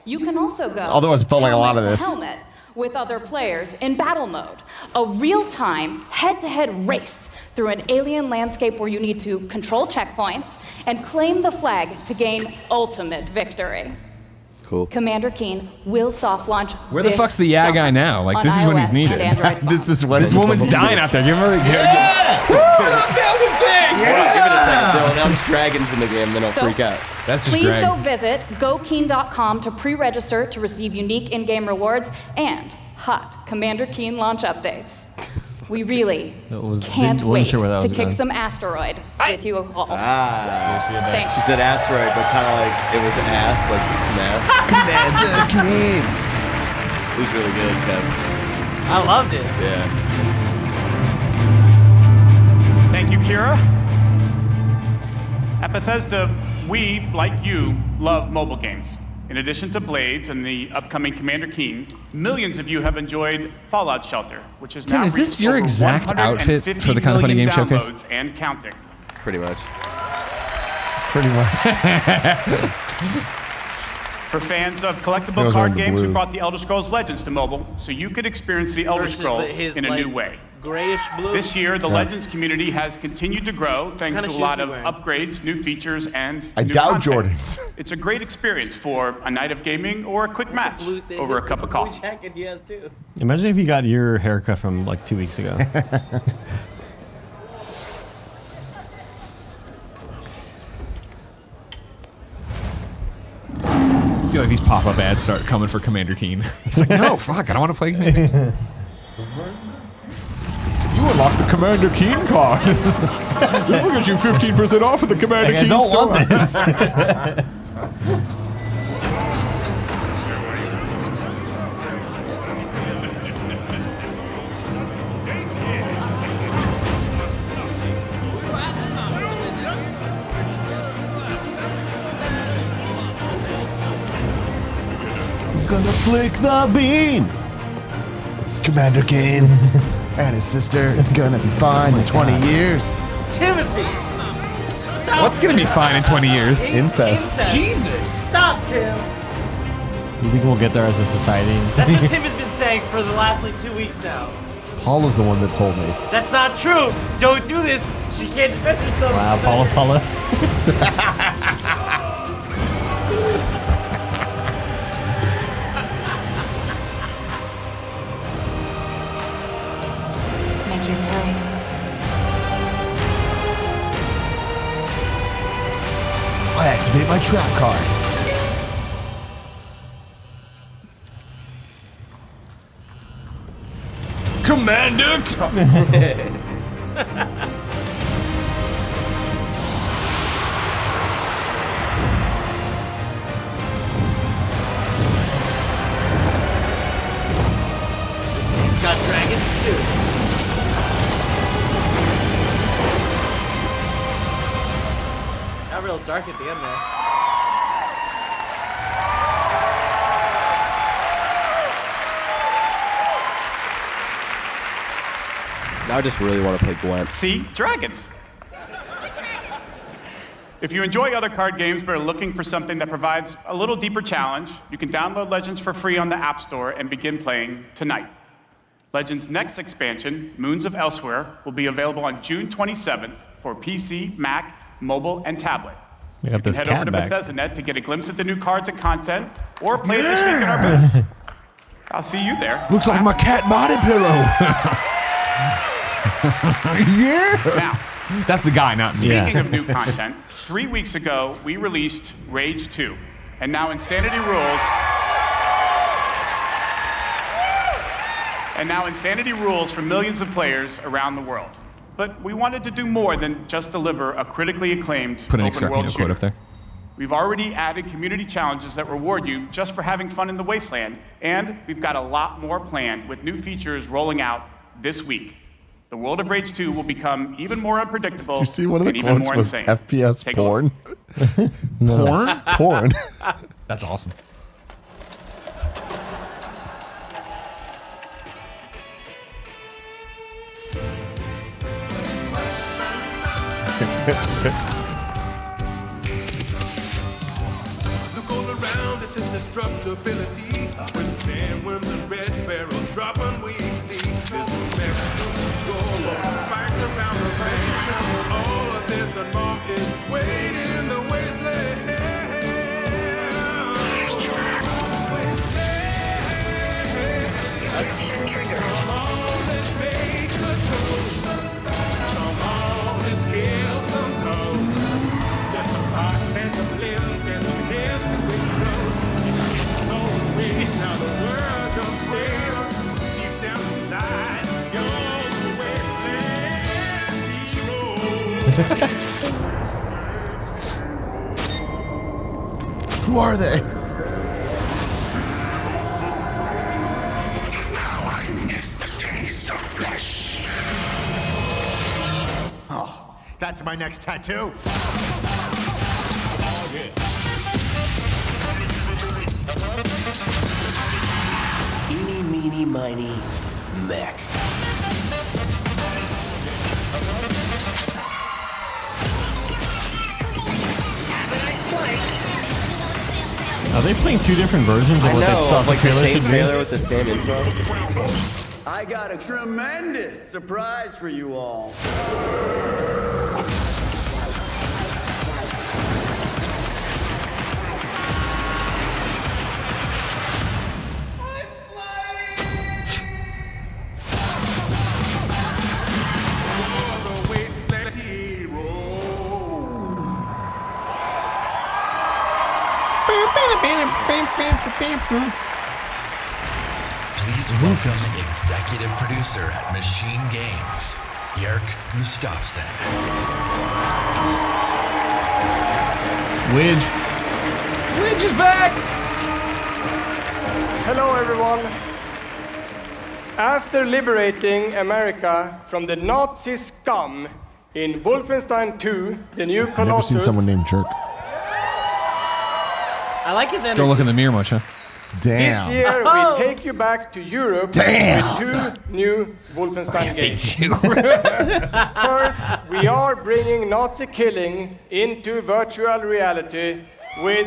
You can also go Although it felt like a lot of helmet this. to helmet with other players in battle mode. A real-time, head-to-head race through an alien landscape where you need to control checkpoints and claim the flag to gain ultimate victory. Cool. Commander Keen will soft launch. Where the fuck's the yeah guy now? Like, this is when he's needed. This woman's dying out there. Give her a Woo! Yeah. Give it a second. They'll announce dragons in the game, then I'll freak out. That's just Please Greg. go visit gokeen.com to pre-register to receive unique in-game rewards and hot Commander Keen launch updates. We really can't wait to kick some asteroid with you all. Thanks. She said asteroid, but kind of like it was ass, like some ass. Commander Keen. It was really good, Kev. I loved it. Yeah. Thank you, Kira. At Bethesda, we, like you, love mobile games. In addition to Blades and the upcoming Commander Keen, millions of you have enjoyed Fallout Shelter, which is Tim, now is this reached your over exact outfit for the Kinda Funny 150 Game million Showcase? downloads and counting. Pretty much. Pretty much. For fans of He collectible was card wearing the games, we blue. brought the Elder Scrolls Legends to mobile, so you could experience the Elder Versus Scrolls his, in a like, new way. Grayish blue. This year, the Legends community has continued to grow thanks What kind to of a lot shoes of you wearing? upgrades, new features, and I new doubt content. Jordans. It's a great experience for a night of gaming or a quick match over a cup of Blue coffee. jacket he has too. Imagine if you got your haircut from like 2 weeks ago. See, like these pop-up ads start coming for Commander Keen. He's like, no, fuck, I don't want to play Commander. You unlocked the Commander Keen card. This will get you 15% off at the Commander Keen don't store. want this. Gonna flick the bean. Commander Keen and his sister. It's gonna be fine in 20 years. Timothy! Stop. What's going to be fine in 20 years? Incest. Jesus! Stop, Tim! You think we'll get there as a society? That's what Tim has been saying for the last like 2 weeks now. Paul is the one that told me. That's not true! Don't do this! She can't defend herself. Wow, Paula. Make your play. I activate my trap card. Commander! This game's got dragons too. Got real dark at the end there. Now I just really want to play Gwent. See? Dragons. If you enjoy other card games but are looking for something that provides a little deeper challenge, you can download Legends for free on the App Store and begin playing tonight. Legends' next expansion, Moons of Elsewhere, will be available on June 27th for PC, Mac, mobile, and tablet. We got this Head over cat to back. Bethesda.net to get a glimpse at the new cards and content, or play it this week in our booth. I'll see you there. Looks like my cat body pillow. Yeah. Now, That's the guy, not me. speaking of new content, 3 weeks ago, we released Rage 2. And now Insanity Rules for millions of players around the world. But we wanted to do more than just deliver a critically acclaimed Put an open extra world quote shooter. up there. We've already added community challenges that reward you just for having fun in the wasteland, and we've got a lot more planned with new features rolling out this week. The world of Rage 2 will become even more unpredictable. Did you see one of the and even quotes more was insane. FPS Take a look. porn? Porn? Porn. That's awesome. Look all around at this destructibility. Withstand when the red barrels dropping weekly. There's no maximum score. Fights around the bend. All of this and more is waiting in the wasteland. Come on, let's make a toast. Come on, let's kill some toast. Just a pot and some limbs and some hairs to explode. So rich, now the world just still. Deep down inside, you're the wasteland hero. Who are they? Oh, that's my next tattoo. Eeny, meeny, miny, mech. Are they playing two different versions of I what they know, thought like the the trailer same should trailer be? with the same intro. I got a tremendous surprise for you all. Please welcome executive producer at Machine Games, Jörg Gustafsson. Widge. Widge is back! Hello, everyone. After liberating America from the Nazi scum in Wolfenstein 2, the new I've never Colossus, seen someone named Jerk. I like his energy. Don't look in the mirror much, huh? Damn. this year Oh. we take you back to Europe Damn. with 2 new Wolfenstein games. First, we are bringing Nazi killing into virtual reality with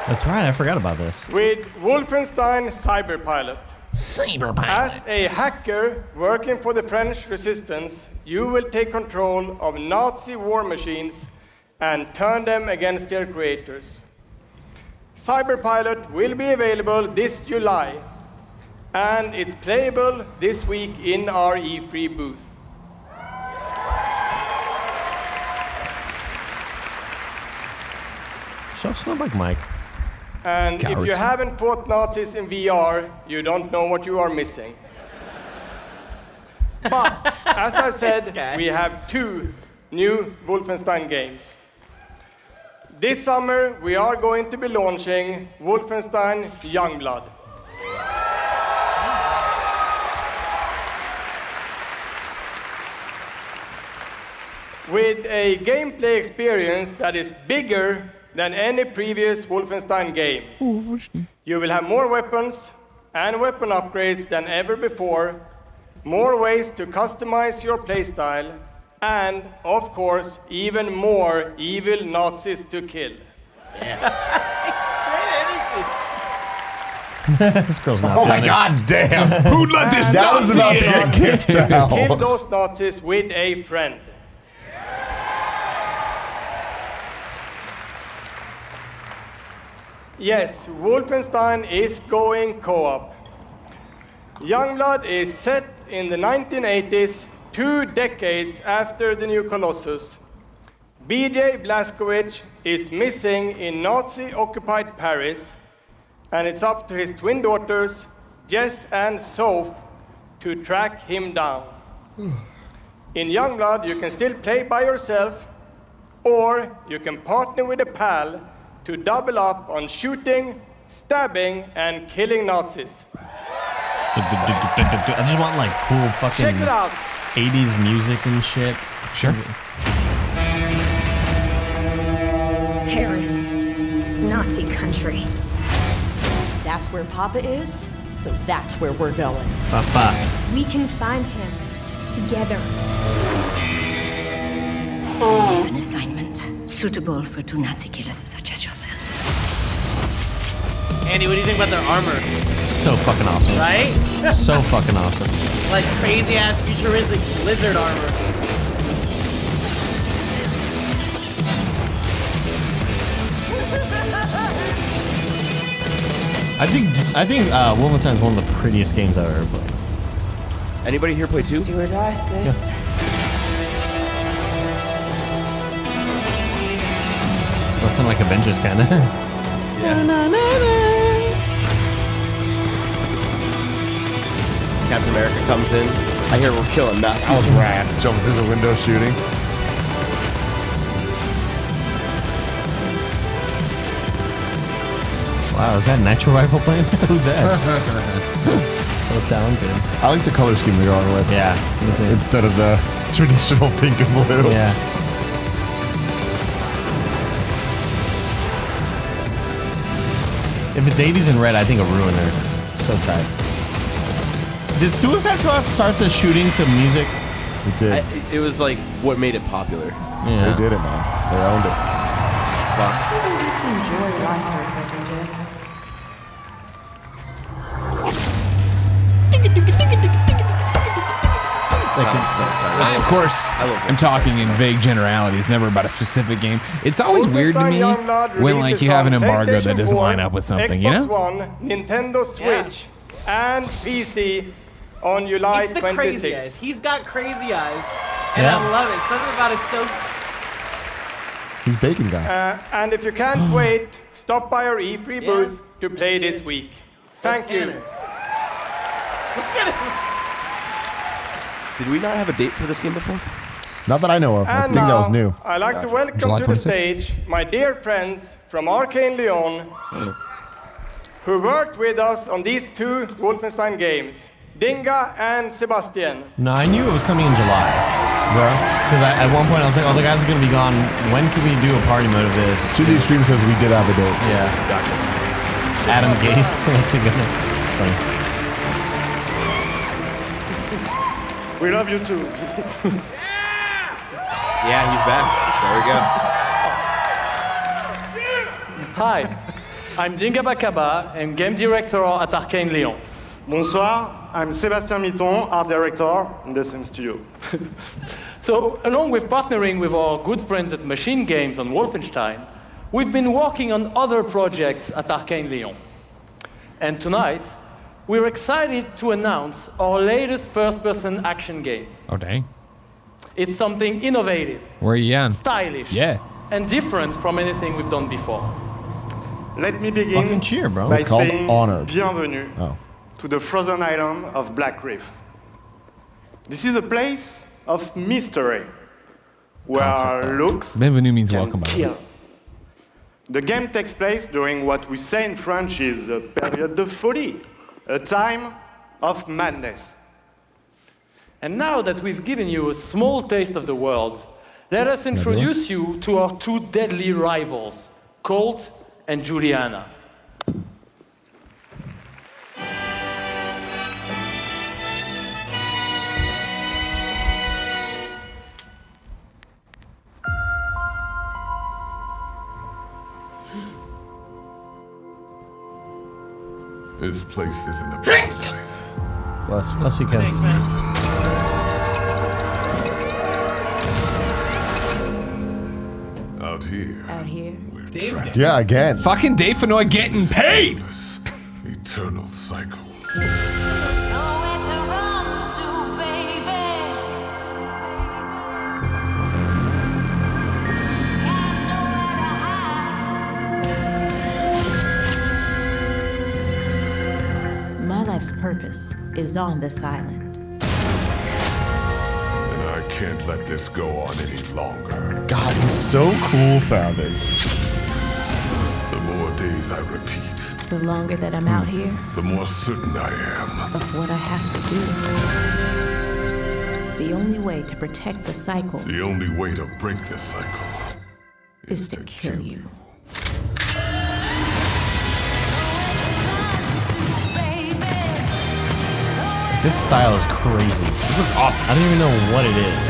That's right, I forgot about this. Wolfenstein Cyberpilot. Cyberpilot. As a hacker working for the French resistance, you will take control of Nazi war machines and turn them against their creators. Cyberpilot will be available this July, and it's playable this week in our E3 booth. Shut up, like Mike. And if Cowards. you haven't fought Nazis in VR, you don't know what you are missing. But, as I said, we have 2 new Wolfenstein games. This summer, we are going to be launching Wolfenstein Youngblood. With a gameplay experience that is bigger than any previous Wolfenstein game. You will have more weapons and weapon upgrades than ever before, more ways to customize your playstyle, and, of course, even more evil Nazis to kill. This girl's not Oh my feeling it. god damn. Who let this That was Nazi about to in? get kicked Kill out. those Nazis with a friend. Yes, Wolfenstein is going co-op. Youngblood is set in the 1980s, 2 decades after the new Colossus. BJ Blazkowicz is missing in Nazi-occupied Paris, and it's up to his twin daughters, Jess and Soph, to track him down. In Youngblood, you can still play by yourself, Or you can partner with a pal to double up on shooting, stabbing, and killing Nazis. I just want like cool fucking Check it out. 80s music and shit. Sure. Paris, Nazi country. That's where Papa is, so that's where we're going. Papa. We can find him together. An assignment suitable for two Nazi killers such as yourselves. Andy, what do you think about their armor? So fucking awesome. Right? So fucking awesome. Like crazy ass futuristic lizard armor. I think Wolfenstein is one of the prettiest games I've ever played. Anybody here play 2? Yeah. Well, it's like Avengers kind of. Captain America comes in. I hear we're killing Nazis. That was rad. Jumping through the window shooting. Wow, is that Nitro Rifle playing? Who's that? So talented. I like the color scheme they're going with. Yeah. Instead of the traditional pink and blue. Yeah. If it's 80s and red, I think a ruiner. So tight. Did Suicide Squad start the shooting to music? It did. It was like what made it popular. Yeah. They did it, man. They owned it. Fuck. Just enjoy life for a second, Jess. I'm so sorry. I, of course, I'm talking in vague generalities, never about a specific game. It's always weird to me when like you have an embargo that doesn't line up with something, you know? Xbox One, Nintendo Switch, and PC on July It's the crazy 26th. eyes. He's got crazy eyes. And Yeah. I love it. Something about it's so... He's bacon guy. And if you can't wait, stop by our E3 booth to play this week. Thank you. Did we not have a date for this game before? Not that I know of. I And think that was now, new. I'd like to welcome July to the 26th. stage my dear friends from Arcane Lyon who worked with us on these 2 Wolfenstein games, Dinga and Sebastian. No, I knew it was coming in July. Because at one point I was like, oh, the guys are going to be gone. When can we do a party mode of this? To the Extreme says we did have a date. Yeah. Adam Gase. What's it gonna? Funny. We love you too. Yeah, he's back. There we go. Hi, I'm Dinga Bakaba and game director at Arcane Lyon. Bonsoir, I'm Sébastien Mitton, art director in the same studio. So, along with partnering with our good friends at Machine Games on Wolfenstein, we've been working on other projects at Arcane Lyon. And tonight, we're excited to announce our latest first-person action game. Oh, dang. It's something innovative, Where are you on? stylish, Yeah. and different from anything we've done before. Let me begin Fucking cheer, bro. by It's called saying Honored. bienvenue Oh. to the frozen island of Black Reef. This is a place of mystery where looks Bienvenue means can welcome, by the way. kill. The game takes place during what we say in French is a période de folie, a time of madness. And now that we've given you a small taste of the world, let us introduce you to our 2 deadly rivals, Colt and Juliana. This place isn't a paradise. Bless you. Bless you, Kevin. Thanks, man. Out here, Out here. Yeah, again. Fucking Dave Fenoy getting paid! eternal cycle. My life's purpose is on this island. And I can't let this go on any longer. God, he's so cool sounding. The more days I repeat, The longer that I'm out here, the more certain I am. of what I have to do. The only way to protect the cycle The only way to break this cycle is to kill you. This style is crazy. This looks awesome. I don't even know what it is.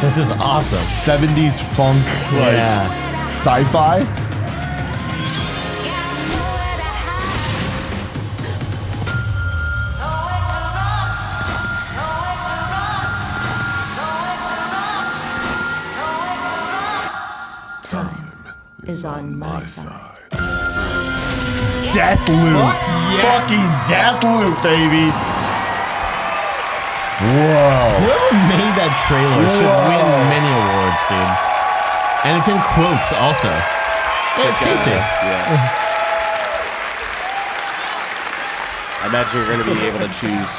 This is awesome. 70s funk, like sci-fi. Is on my side. Deathloop. Fucking Deathloop, baby. Whoa. Whoever made that trailer should win many awards, dude. And it's in quotes also. Yeah, it's basic. I imagine you're going to be able to choose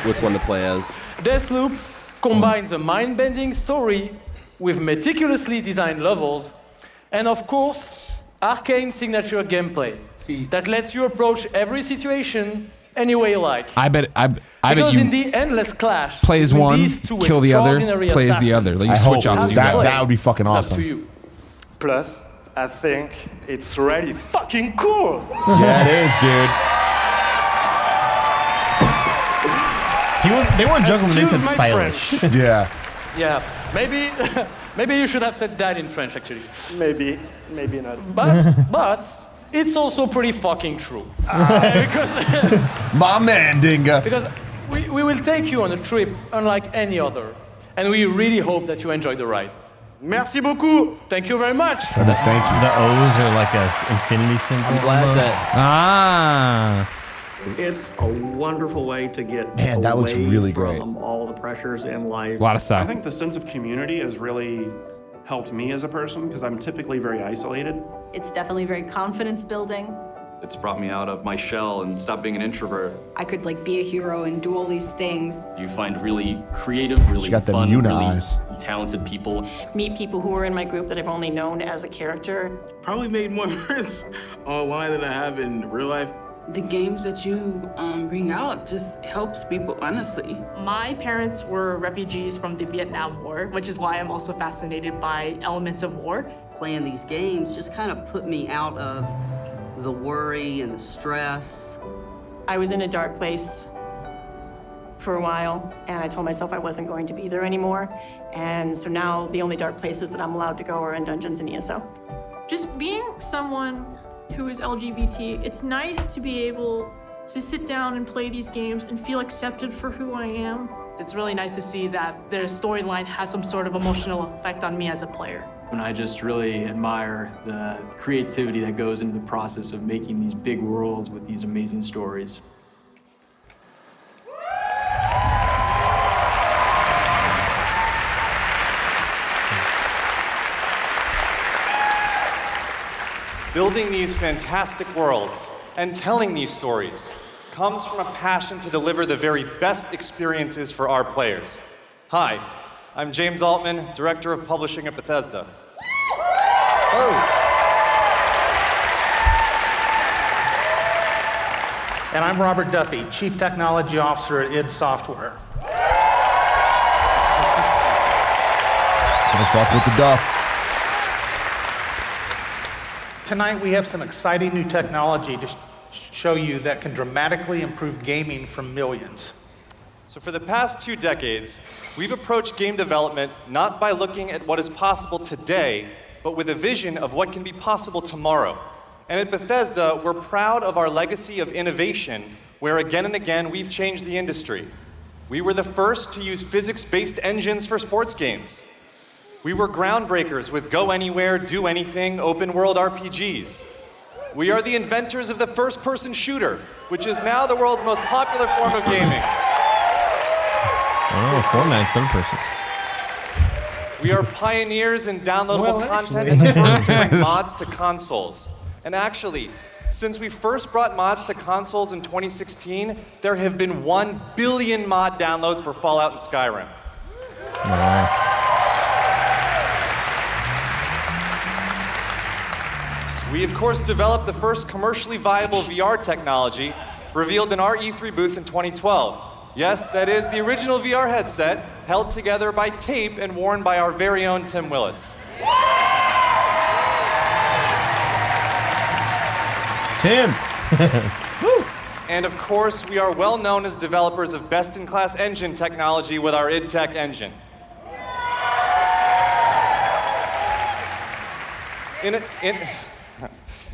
which one to play as. Deathloop combines a mind-bending story with meticulously designed levels, and of course, arcane signature gameplay that lets you approach every situation any way you like. I bet Because you in the endless clash, play as between one, these two kill the other, extraordinary play as the assassins, other. Like you I switch hope off. that would be fucking it's up to awesome. you. Plus, I think it's really fucking cool. Yeah, it is, dude. They weren't joking when they said Excuse my stylish. Yeah. Yeah, maybe you should have said that in French, actually. Maybe not. But it's also pretty fucking true. My man, Dinga. Because we will take you on a trip unlike any other, and we really hope that you enjoy the ride. Merci beaucoup. Thank you very much. Goodness, thank you. The O's are like a infinity symbol. I'm glad that it's a wonderful way to get Man, that looks away really from great. all the pressures in life. A lot of I stuff. think the sense of community has really helped me as a person because I'm typically very isolated. It's definitely very confidence building. It's brought me out of my shell and stopped being an introvert. I could like be a hero and do all these things. You find really creative, really She got them fun, Yuna really eyes. talented people. Meet people who are in my group that I've only known as a character. Probably made more friends online than I have in real life. The games that you bring out just helps people, honestly. My parents were refugees from the Vietnam War, which is why I'm also fascinated by elements of war. Playing these games just kind of put me out of the worry and the stress. I was in a dark place for a while, and I told myself I wasn't going to be there anymore. And so now the only dark places that I'm allowed to go are in dungeons and ESO. Just being someone who is LGBT, it's nice to be able to sit down and play these games and feel accepted for who I am. It's really nice to see that their storyline has some sort of emotional effect on me as a player. And I just really admire the creativity that goes into the process of making these big worlds with these amazing stories. Building these fantastic worlds and telling these stories comes from a passion to deliver the very best experiences for our players. Hi, I'm James Altman, Director of Publishing at Bethesda. And I'm Robert Duffy, Chief Technology Officer at id Software. Don't fuck with the duff. Tonight we have some exciting new technology to show you that can dramatically improve gaming for millions. So for the past 2 decades, we've approached game development not by looking at what is possible today, but with a vision of what can be possible tomorrow. And at Bethesda, we're proud of our legacy of innovation, where again and again we've changed the industry. We were the first to use physics-based engines for sports games. We were groundbreakers with go anywhere, do anything, open world RPGs. We are the inventors of the first-person shooter, which is now the world's most popular form of gaming. Oh, Fortnite, third person. We are pioneers in downloadable content and the first to bring mods to consoles. And actually, since we first brought mods to consoles in 2016, there have been 1 billion mod downloads for Fallout and Skyrim. We, of course, developed the first commercially viable VR technology revealed in our E3 booth in 2012. Yes, that is the original VR headset, held together by tape and worn by our very own Tim Willits. Tim! And of course, we are well known as developers of best-in-class engine technology with our IdTech engine.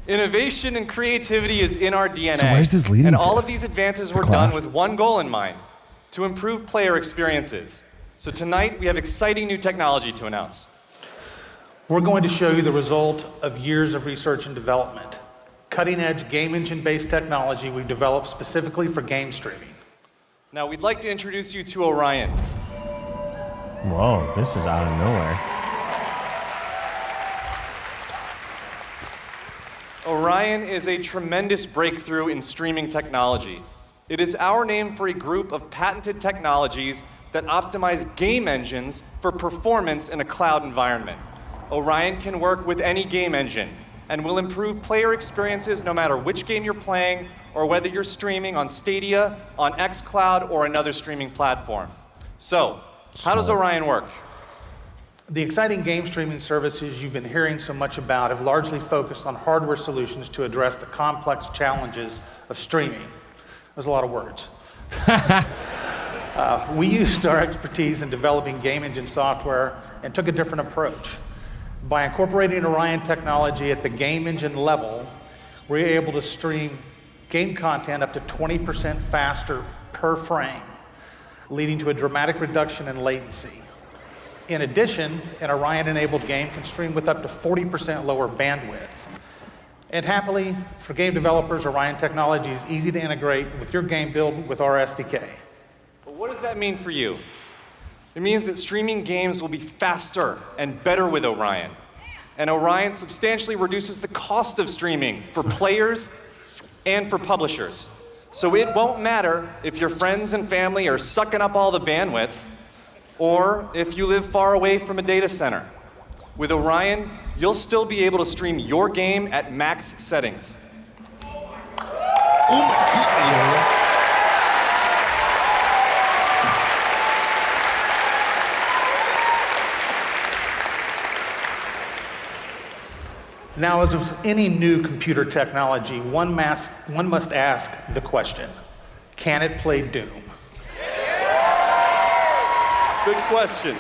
Innovation and creativity is in our DNA. So where's this leading and to? all of these advances were done with one goal in mind, to improve player experiences. So tonight, we have exciting new technology to announce. We're going to show you the result of years of research and development. Cutting-edge game engine-based technology we've developed specifically for game streaming. Now, we'd like to introduce you to Orion. Whoa, this is out of nowhere. Orion is a tremendous breakthrough in streaming technology. It is our name for a group of patented technologies that optimize game engines for performance in a cloud environment. Orion can work with any game engine and will improve player experiences no matter which game you're playing or whether you're streaming on Stadia, on xCloud, or another streaming platform. So, how does Orion work? The exciting game streaming services you've been hearing so much about have largely focused on hardware solutions to address the complex challenges of streaming. There's a lot of words. We used our expertise in developing game engine software and took a different approach. By incorporating Orion technology at the game engine level, we're able to stream game content up to 20% faster per frame, leading to a dramatic reduction in latency. In addition, an Orion-enabled game can stream with up to 40% lower bandwidth. And happily, for game developers, Orion technology is easy to integrate with your game build with our SDK. But what does that mean for you? It means that streaming games will be faster and better with Orion. And Orion substantially reduces the cost of streaming for players and for publishers. So it won't matter if your friends and family are sucking up all the bandwidth, or if you live far away from a data center. With Orion, you'll still be able to stream your game at max settings. Oh my God. Now, as with any new computer technology, one must ask the question, can it play Doom? Good question.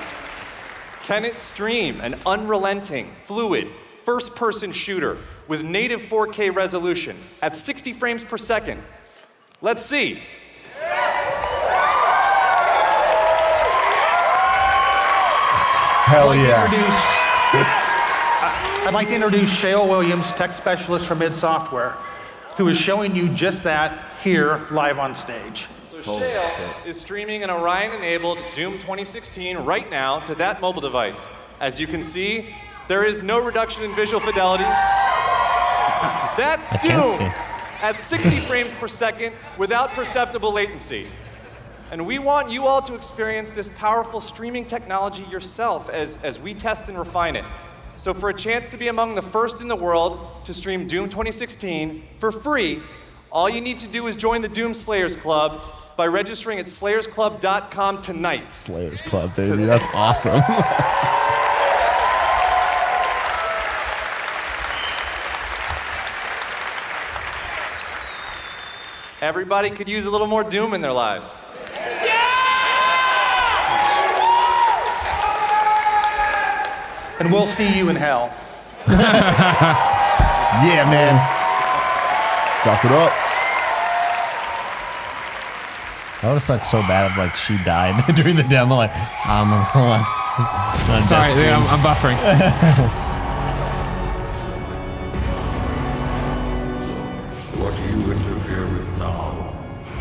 Can it stream an unrelenting, fluid, first-person shooter with native 4K resolution at 60 frames per second? Let's see. Hell yeah. I'd like to introduce Shale Williams, tech specialist from id Software, who is showing you just that here live on stage. So Shale is streaming an Orion-enabled Doom 2016 right now to that mobile device. As you can see, there is no reduction in visual fidelity. That's Doom at 60 frames per second without perceptible latency. And we want you all to experience this powerful streaming technology yourself as we test and refine it. So for a chance to be among the first in the world to stream Doom 2016 for free, all you need to do is join the Doom Slayers Club by registering at slayersclub.com tonight. Slayers Club, baby. That's awesome. Everybody could use a little more Doom in their lives. And we'll see you in hell. Yeah, man. Talk it up. That would have sucked so bad if like she died during the demo. Like, hold on. Sorry, I'm buffering. What you interfere with now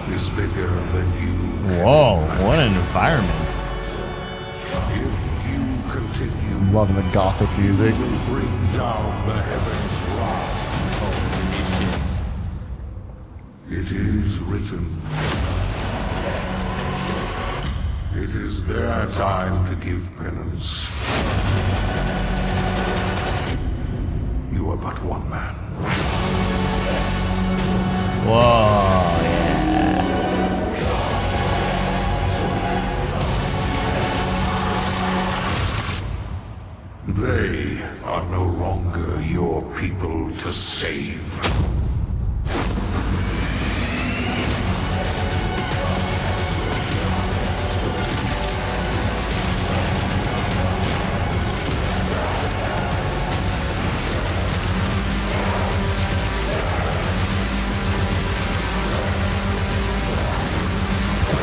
is bigger than you. Whoa, what an environment. If you continue, I'm loving the gothic music. you will bring down the heavens' wrath. It is written. It is their time to give penance. You are but one man. Whoa, yeah. They are no longer your people to save.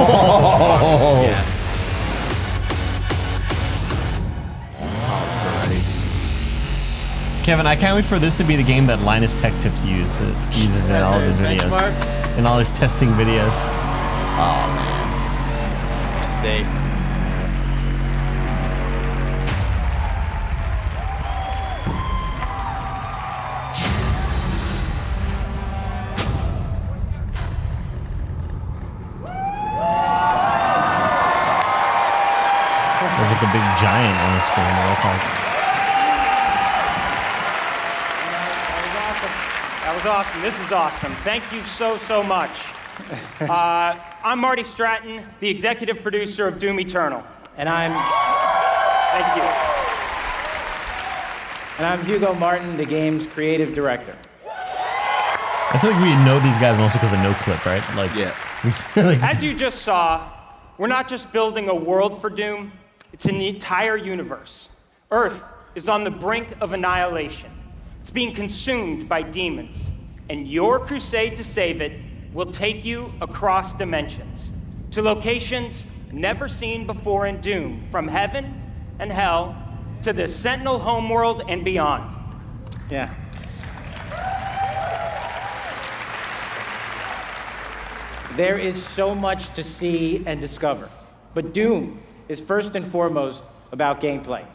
Oh, yes. Kevin, I can't wait for this to be the game that Linus Tech Tips uses in all of his videos. Benchmark? In all his testing videos. Oh, man. State. There's like a big giant on the screen. That was awesome. This is awesome. Thank you so much. I'm Marty Stratton, the executive producer of Doom Eternal. And I'm... Thank you. And I'm Hugo Martin, the game's creative director. I feel like we know these guys mostly because of No Clip, right? Like, yeah. As you just saw, we're not just building a world for Doom, it's an entire universe. Earth is on the brink of annihilation. It's being consumed by demons. And your crusade to save it will take you across dimensions to locations never seen before in Doom, from heaven and hell to the Sentinel homeworld and beyond. Yeah. There is so much to see and discover, but Doom is first and foremost about gameplay.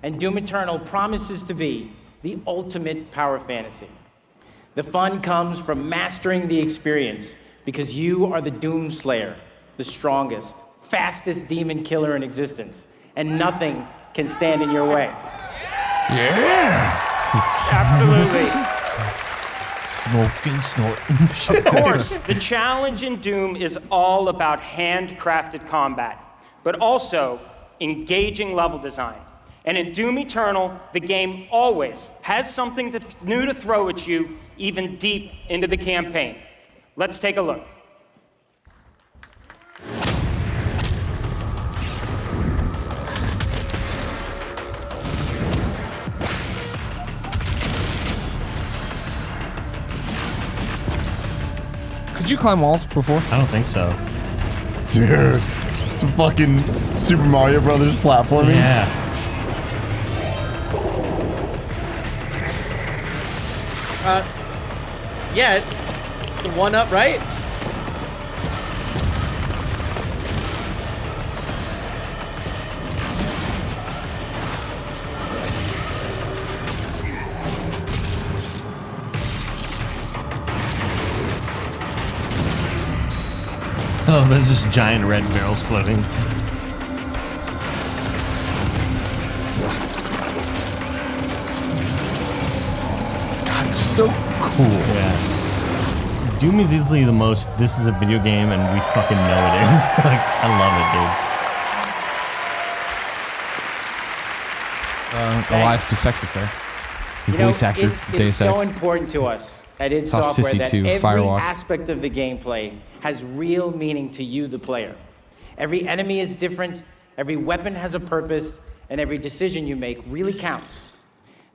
And Doom Eternal promises to be the ultimate power fantasy. The fun comes from mastering the experience because you are the Doom Slayer, the strongest, fastest demon killer in existence, and nothing can stand in your way. Yeah! Absolutely. Smoking, snorting. Of course, the challenge in Doom is all about handcrafted combat, but also engaging level design. And in Doom Eternal, the game always has something new to throw at you, even deep into the campaign. Let's take a look. Could you climb walls before? I don't think so. Dude, it's a fucking Super Mario Brothers platforming. Yeah. Yeah, it's a one-up, right? Oh, there's just giant red barrels floating. God, it's just so cool. Yeah. Doom is easily the most, this is a video game and we fucking know it is. Like, I love it, dude. Elias Tufexis there. The You know, voice actor, it's so important to us at id Saw Software Sissy that too, every Firewalk. aspect of the gameplay has real meaning to you, the player. Every enemy is different, every weapon has a purpose, and every decision you make really counts.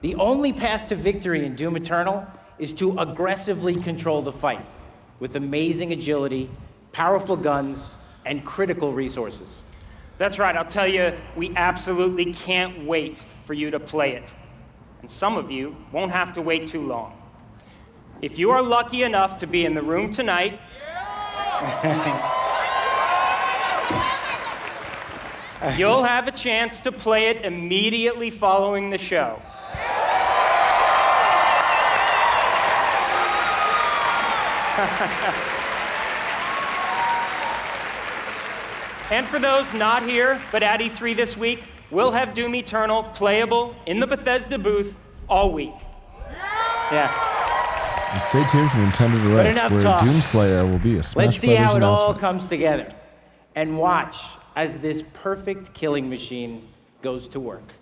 The only path to victory in Doom Eternal is to aggressively control the fight with amazing agility, powerful guns, and critical resources. That's right, I'll tell you, we absolutely can't wait for you to play it. And some of you won't have to wait too long. If you are lucky enough to be in the room tonight, you'll have a chance to play it immediately following the show. And for those not here, but at E3 this week, we'll have Doom Eternal playable in the Bethesda booth all week. Yeah. And stay tuned for Nintendo Direct, where talk. Doomslayer will be a Smash Let's see Brothers how it all announcement. comes together. And watch as this perfect killing machine goes to work.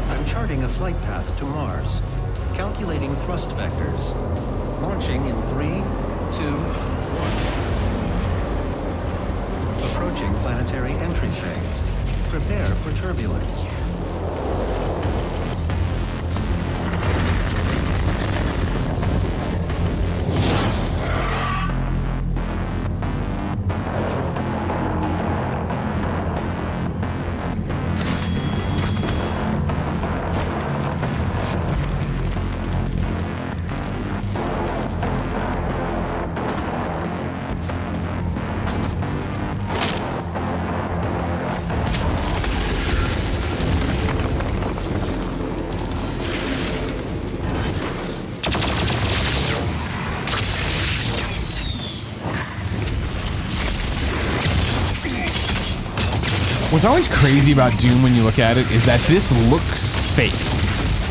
I'm charting a flight path to Mars, calculating thrust vectors, launching in 3, 2, 1. Approaching planetary entry phase. Prepare for turbulence. What's always crazy about Doom when you look at it is that this looks fake.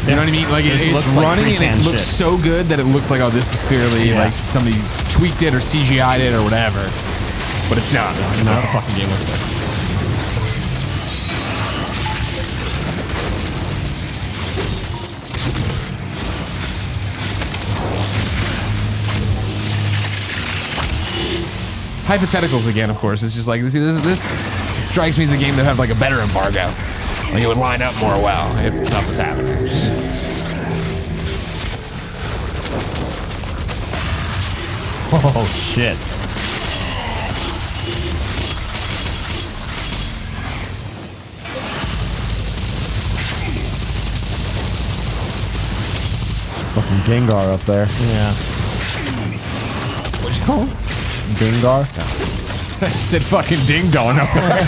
You know what I mean? Like it's running and it looks so good that it looks like, oh, this is clearly like somebody tweaked it or CGI'd it or whatever. But it's not. This is not what the fucking game looks like. Hypotheticals again, of course. It's just like, see, this strikes me as a game that have like a better embargo. Like it would line up more well if stuff was happening. Oh shit. Fucking Gengar up there. Yeah. What'd you call him? Gengar? I said fucking ding dong up there.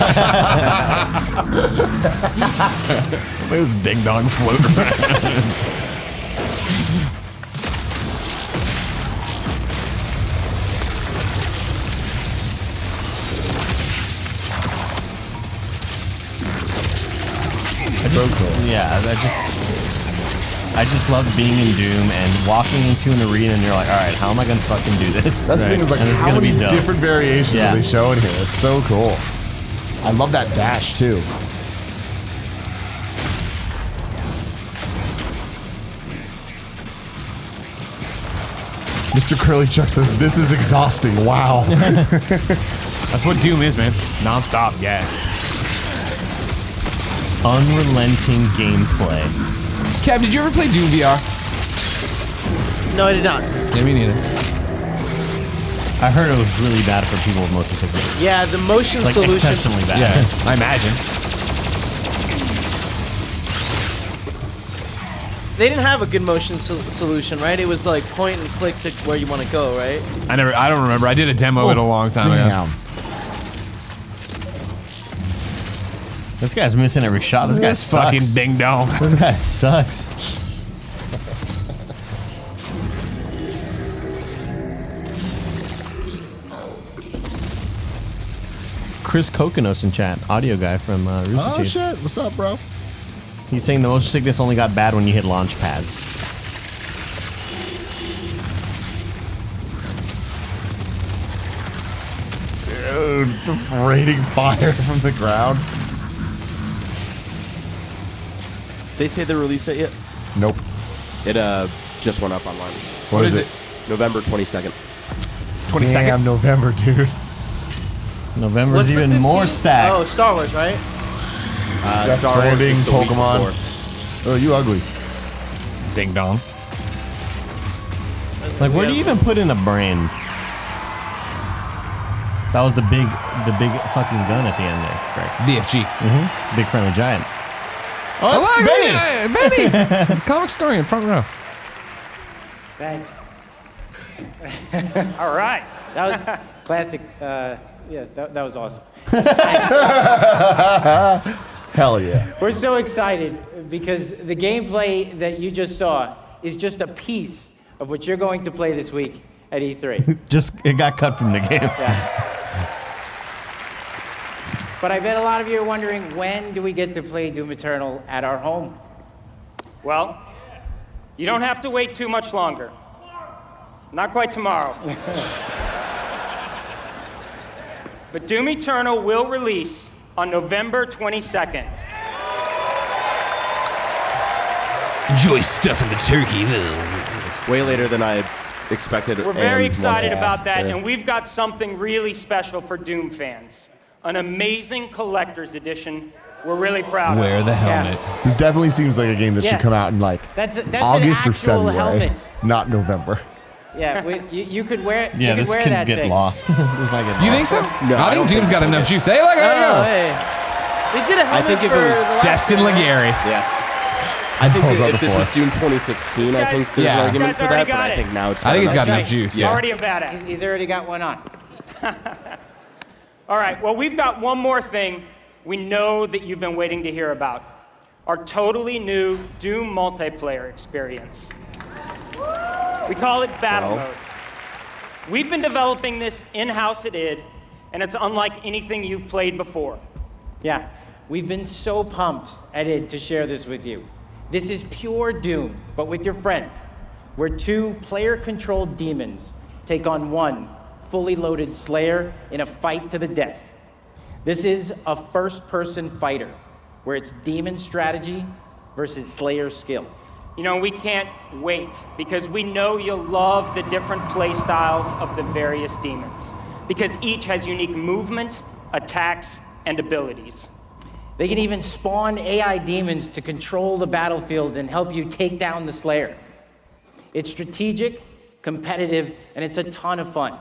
This ding dong floating around. I just love being in Doom and walking into an arena and you're like, all right, how am I gonna fucking do this? That's the thing is like, how many different variations are they showing here? It's so cool. I love that dash too. Mr. Curly Chuck says, this is exhausting. Wow. That's what Doom is, man. Non-stop gas. Unrelenting gameplay. Kev, did you ever play Doom VR? No, I did not. Yeah, me neither. I heard it was really bad for people with motion sickness. Yeah, the motion like solution. Exceptionally bad. Yeah, I imagine. They didn't have a good motion solution, right? It was like point and click to where you want to go, right? I don't remember. I did a demo of it a long time ago. This guy's missing every shot. This guy sucks. Fucking ding dong. This guy sucks. Chris Kokonos in chat, audio guy from Rooster Oh Teeth. shit, what's up, bro? He's saying the motion sickness only got bad when you hit launch pads. Dude, raining fire from the ground. They say the release date yet? Nope. It just went up online. What is it? November 22nd. 22nd? Damn, November, dude. November's What's the even 15th? more stacked. Oh, Star Wars, right? Death Star Wars Stranding, is the week Pokemon. before. Oh, you ugly. Ding dong. Like, where do you even put in a brain? That was the big fucking gun at the end there, Greg. BFG. Mm-hmm. Big Friendly Giant. Oh, that's Benny! Comic story in front row. Thanks. All right. That was classic. Yeah, that was awesome. Hell yeah. We're so excited because the gameplay that you just saw is just a piece of what you're going to play this week at E3. It got cut from the game. Yeah. But I bet a lot of you are wondering, when do we get to play Doom Eternal at our home? Well, you don't have to wait too much longer. Not quite tomorrow. But Doom Eternal will release on November 22nd. Enjoy stuffing the turkey. Way later than I had expected. We're very and excited wanted. about that, Yeah. and we've got something really special for Doom fans. An amazing collector's edition we're really proud of. Wear the helmet. This definitely seems like a game that Yeah. should come out in like That's August an or actual February, helmet. not November. Yeah, you could wear Yeah, you this could wear could that get thing. lost. This might get You lost. think so? No, I think don't Doom's think got so. enough juice. Hey, look, there you Oh, go. hey. They did a helmet I think if for it was the last Destin one, right? Legary. Yeah. I think What was that if this before? was June 2016, I think there's Yeah. an argument Guys for already that, but got I it. think now it's I think got it's got enough. enough juice. He's Yeah. already a badass. He's already got one on. All right, well, we've got one more thing we know that you've been waiting to hear about. Our totally new Doom multiplayer experience. We call it Battle Mode. We've been developing this in-house at id, and it's unlike anything you've played before. Yeah, we've been so pumped at id to share this with you. This is pure Doom, but with your friends, where 2 player-controlled demons take on 1 fully loaded Slayer in a fight to the death. This is a first-person fighter, where it's demon strategy versus Slayer skill. You know, we can't wait because we know you'll love the different play styles of the various demons, because each has unique movement, attacks, and abilities. They can even spawn AI demons to control the battlefield and help you take down the Slayer. It's strategic, competitive, and it's a ton of fun.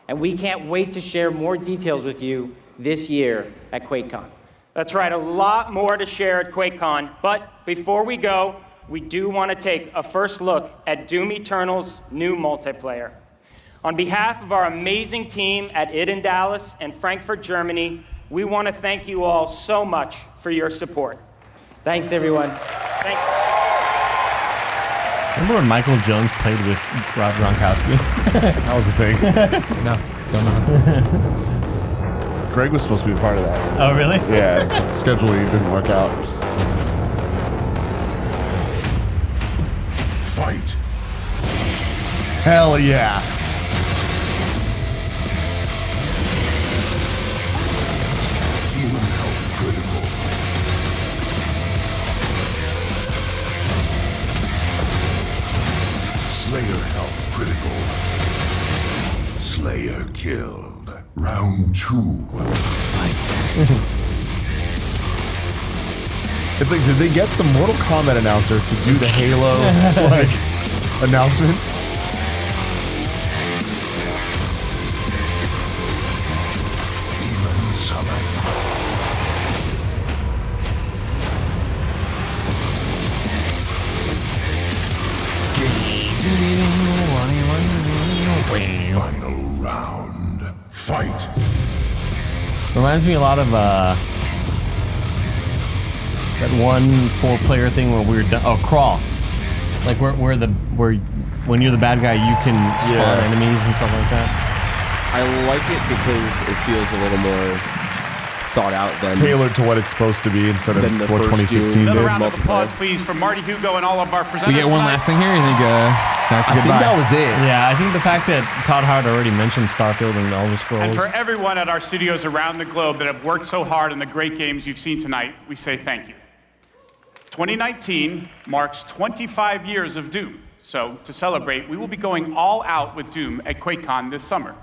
And we can't wait to share more details with you this year at QuakeCon. That's right, a lot more to share at QuakeCon, but before we go, we do want to take a first look at Doom Eternal's new multiplayer. On behalf of our amazing team at id in Dallas and Frankfurt, Germany, we want to thank you all so much for your support. Thanks, everyone. Thank you. Remember when Michael Jones played with Rob Gronkowski? That was the thing. No, don't know. Greg was supposed to be a part of that. Oh, really? Yeah, scheduling didn't work out. Fight. Hell yeah. Demon health critical. Slayer health critical. Slayer killed. Round 2. It's like, did they get the Mortal Kombat announcer to do the Halo like announcements? Demon summon. Final round. Fight. Reminds me a lot of that one 4-player thing where we were Crawl. Like where when you're the bad guy, you can spawn enemies and stuff like that. I like it because it feels a little more thought out than Tailored to what it's supposed to be instead of Than the what first 2016 Doom. did. Another round of applause, please, for Marty Hugo and all of our presenters. We get one tonight. last thing here. You think that's a I goodbye? think that was it. Yeah, I think the fact that Todd Howard already mentioned Starfield and Elder And Scrolls. for everyone at our studios around the globe that have worked so hard on the great games you've seen tonight, we say thank you. 2019 marks 25 years of Doom. So to celebrate, we will be going all out with Doom at QuakeCon this summer.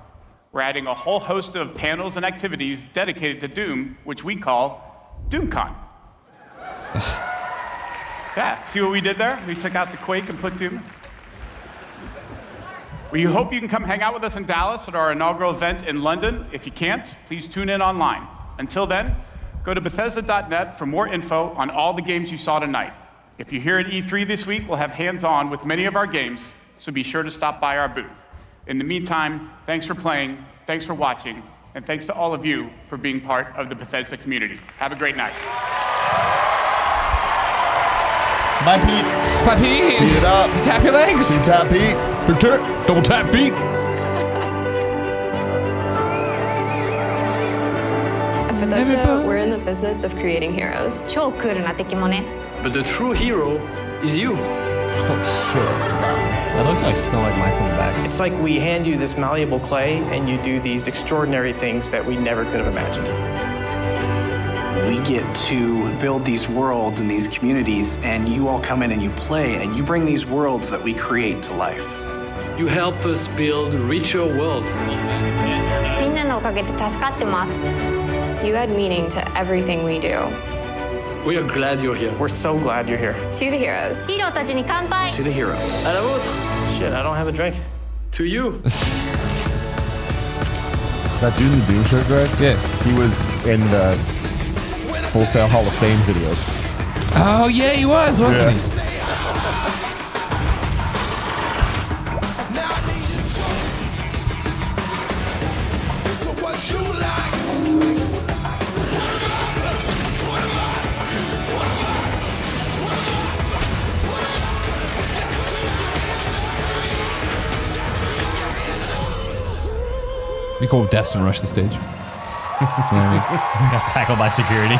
We're adding a whole host of panels and activities dedicated to Doom, which we call DoomCon. Yeah, see what we did there? We took out the Quake and put Doom. We hope you can come hang out with us in Dallas at our inaugural event in London. If you can't, please tune in online. Until then, go to Bethesda.net for more info on all the games you saw tonight. If you're here at E3 this week, we'll have hands-on with many of our games, so be sure to stop by our booth. In the meantime, thanks for playing, thanks for watching, and thanks to all of you for being part of the Bethesda community. Have a great night. Bye, Pete. Bye, Pete. Beat it up. Tap your legs. Two tap, Pete. Double tap, Pete. At Bethesda, we're in the business of creating heroes. But the true hero is you. Oh, shit. That looks like Snow White Michael in the back. It's like we hand you this malleable clay and you do these extraordinary things that we never could have imagined. We get to build these worlds and these communities, and you all come in and you play, and you bring these worlds that we create to life. You help us build richer worlds. You add meaning to everything we do. We are glad you're here. We're so glad you're here. To the heroes. To the heroes. À la vôtre. Shit, I don't have a drink. To you. That dude in the Doom shirt, Greg? Yeah. He was in the Full Sail Hall of Fame videos. Oh, yeah, he was, wasn't he? Be cool if Destin rushed the stage. You know what I mean? Got tackled by security.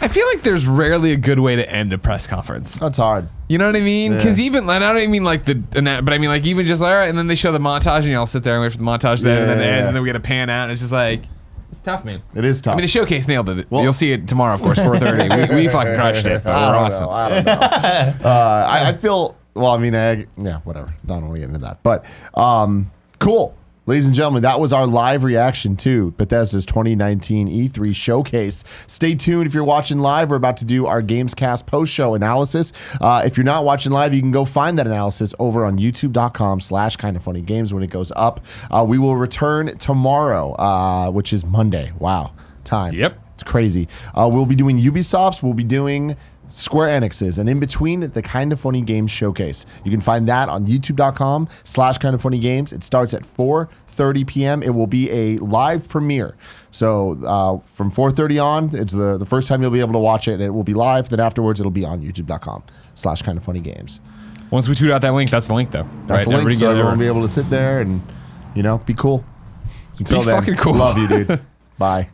I feel like there's rarely a good way to end a press conference. That's hard. You know what I mean? Because Yeah. even, and I don't even mean like but I mean like even just like, all right, and then they show the montage and y'all sit there and wait for the montage to end, and then it ends, and then we get a pan out, and it's just like, it's tough, man. It is tough. I mean, the showcase nailed it. You'll see it tomorrow, of course, 4:30. we fucking crushed it, but we're awesome. I don't know. I feel, well, I mean, yeah, whatever. Don't want to get into that. But cool. Ladies and gentlemen, that was our live reaction to Bethesda's 2019 E3 showcase. Stay tuned if you're watching live. We're about to do our Gamescast post-show analysis. If you're not watching live, you can go find that analysis over on youtube.com/kindafunnygames when it goes up. We will return tomorrow, which is Monday. Wow. Time. Yep. It's crazy. We'll be doing Ubisoft's. We'll be doing Square Enix's, and in between, the Kinda Funny Games showcase. You can find that on youtube.com/kindafunnygames. It starts at 4:30 p.m. It will be a live premiere. So from 4:30 on, it's the first time you'll be able to watch it, and it will be live. Then afterwards, it'll be on youtube.com/kindafunnygames. Once we tweet out that link, that's the link, though. That's the link, so everyone will be able to sit there and, be cool. Until Be then, fucking cool. Love you, dude. Bye.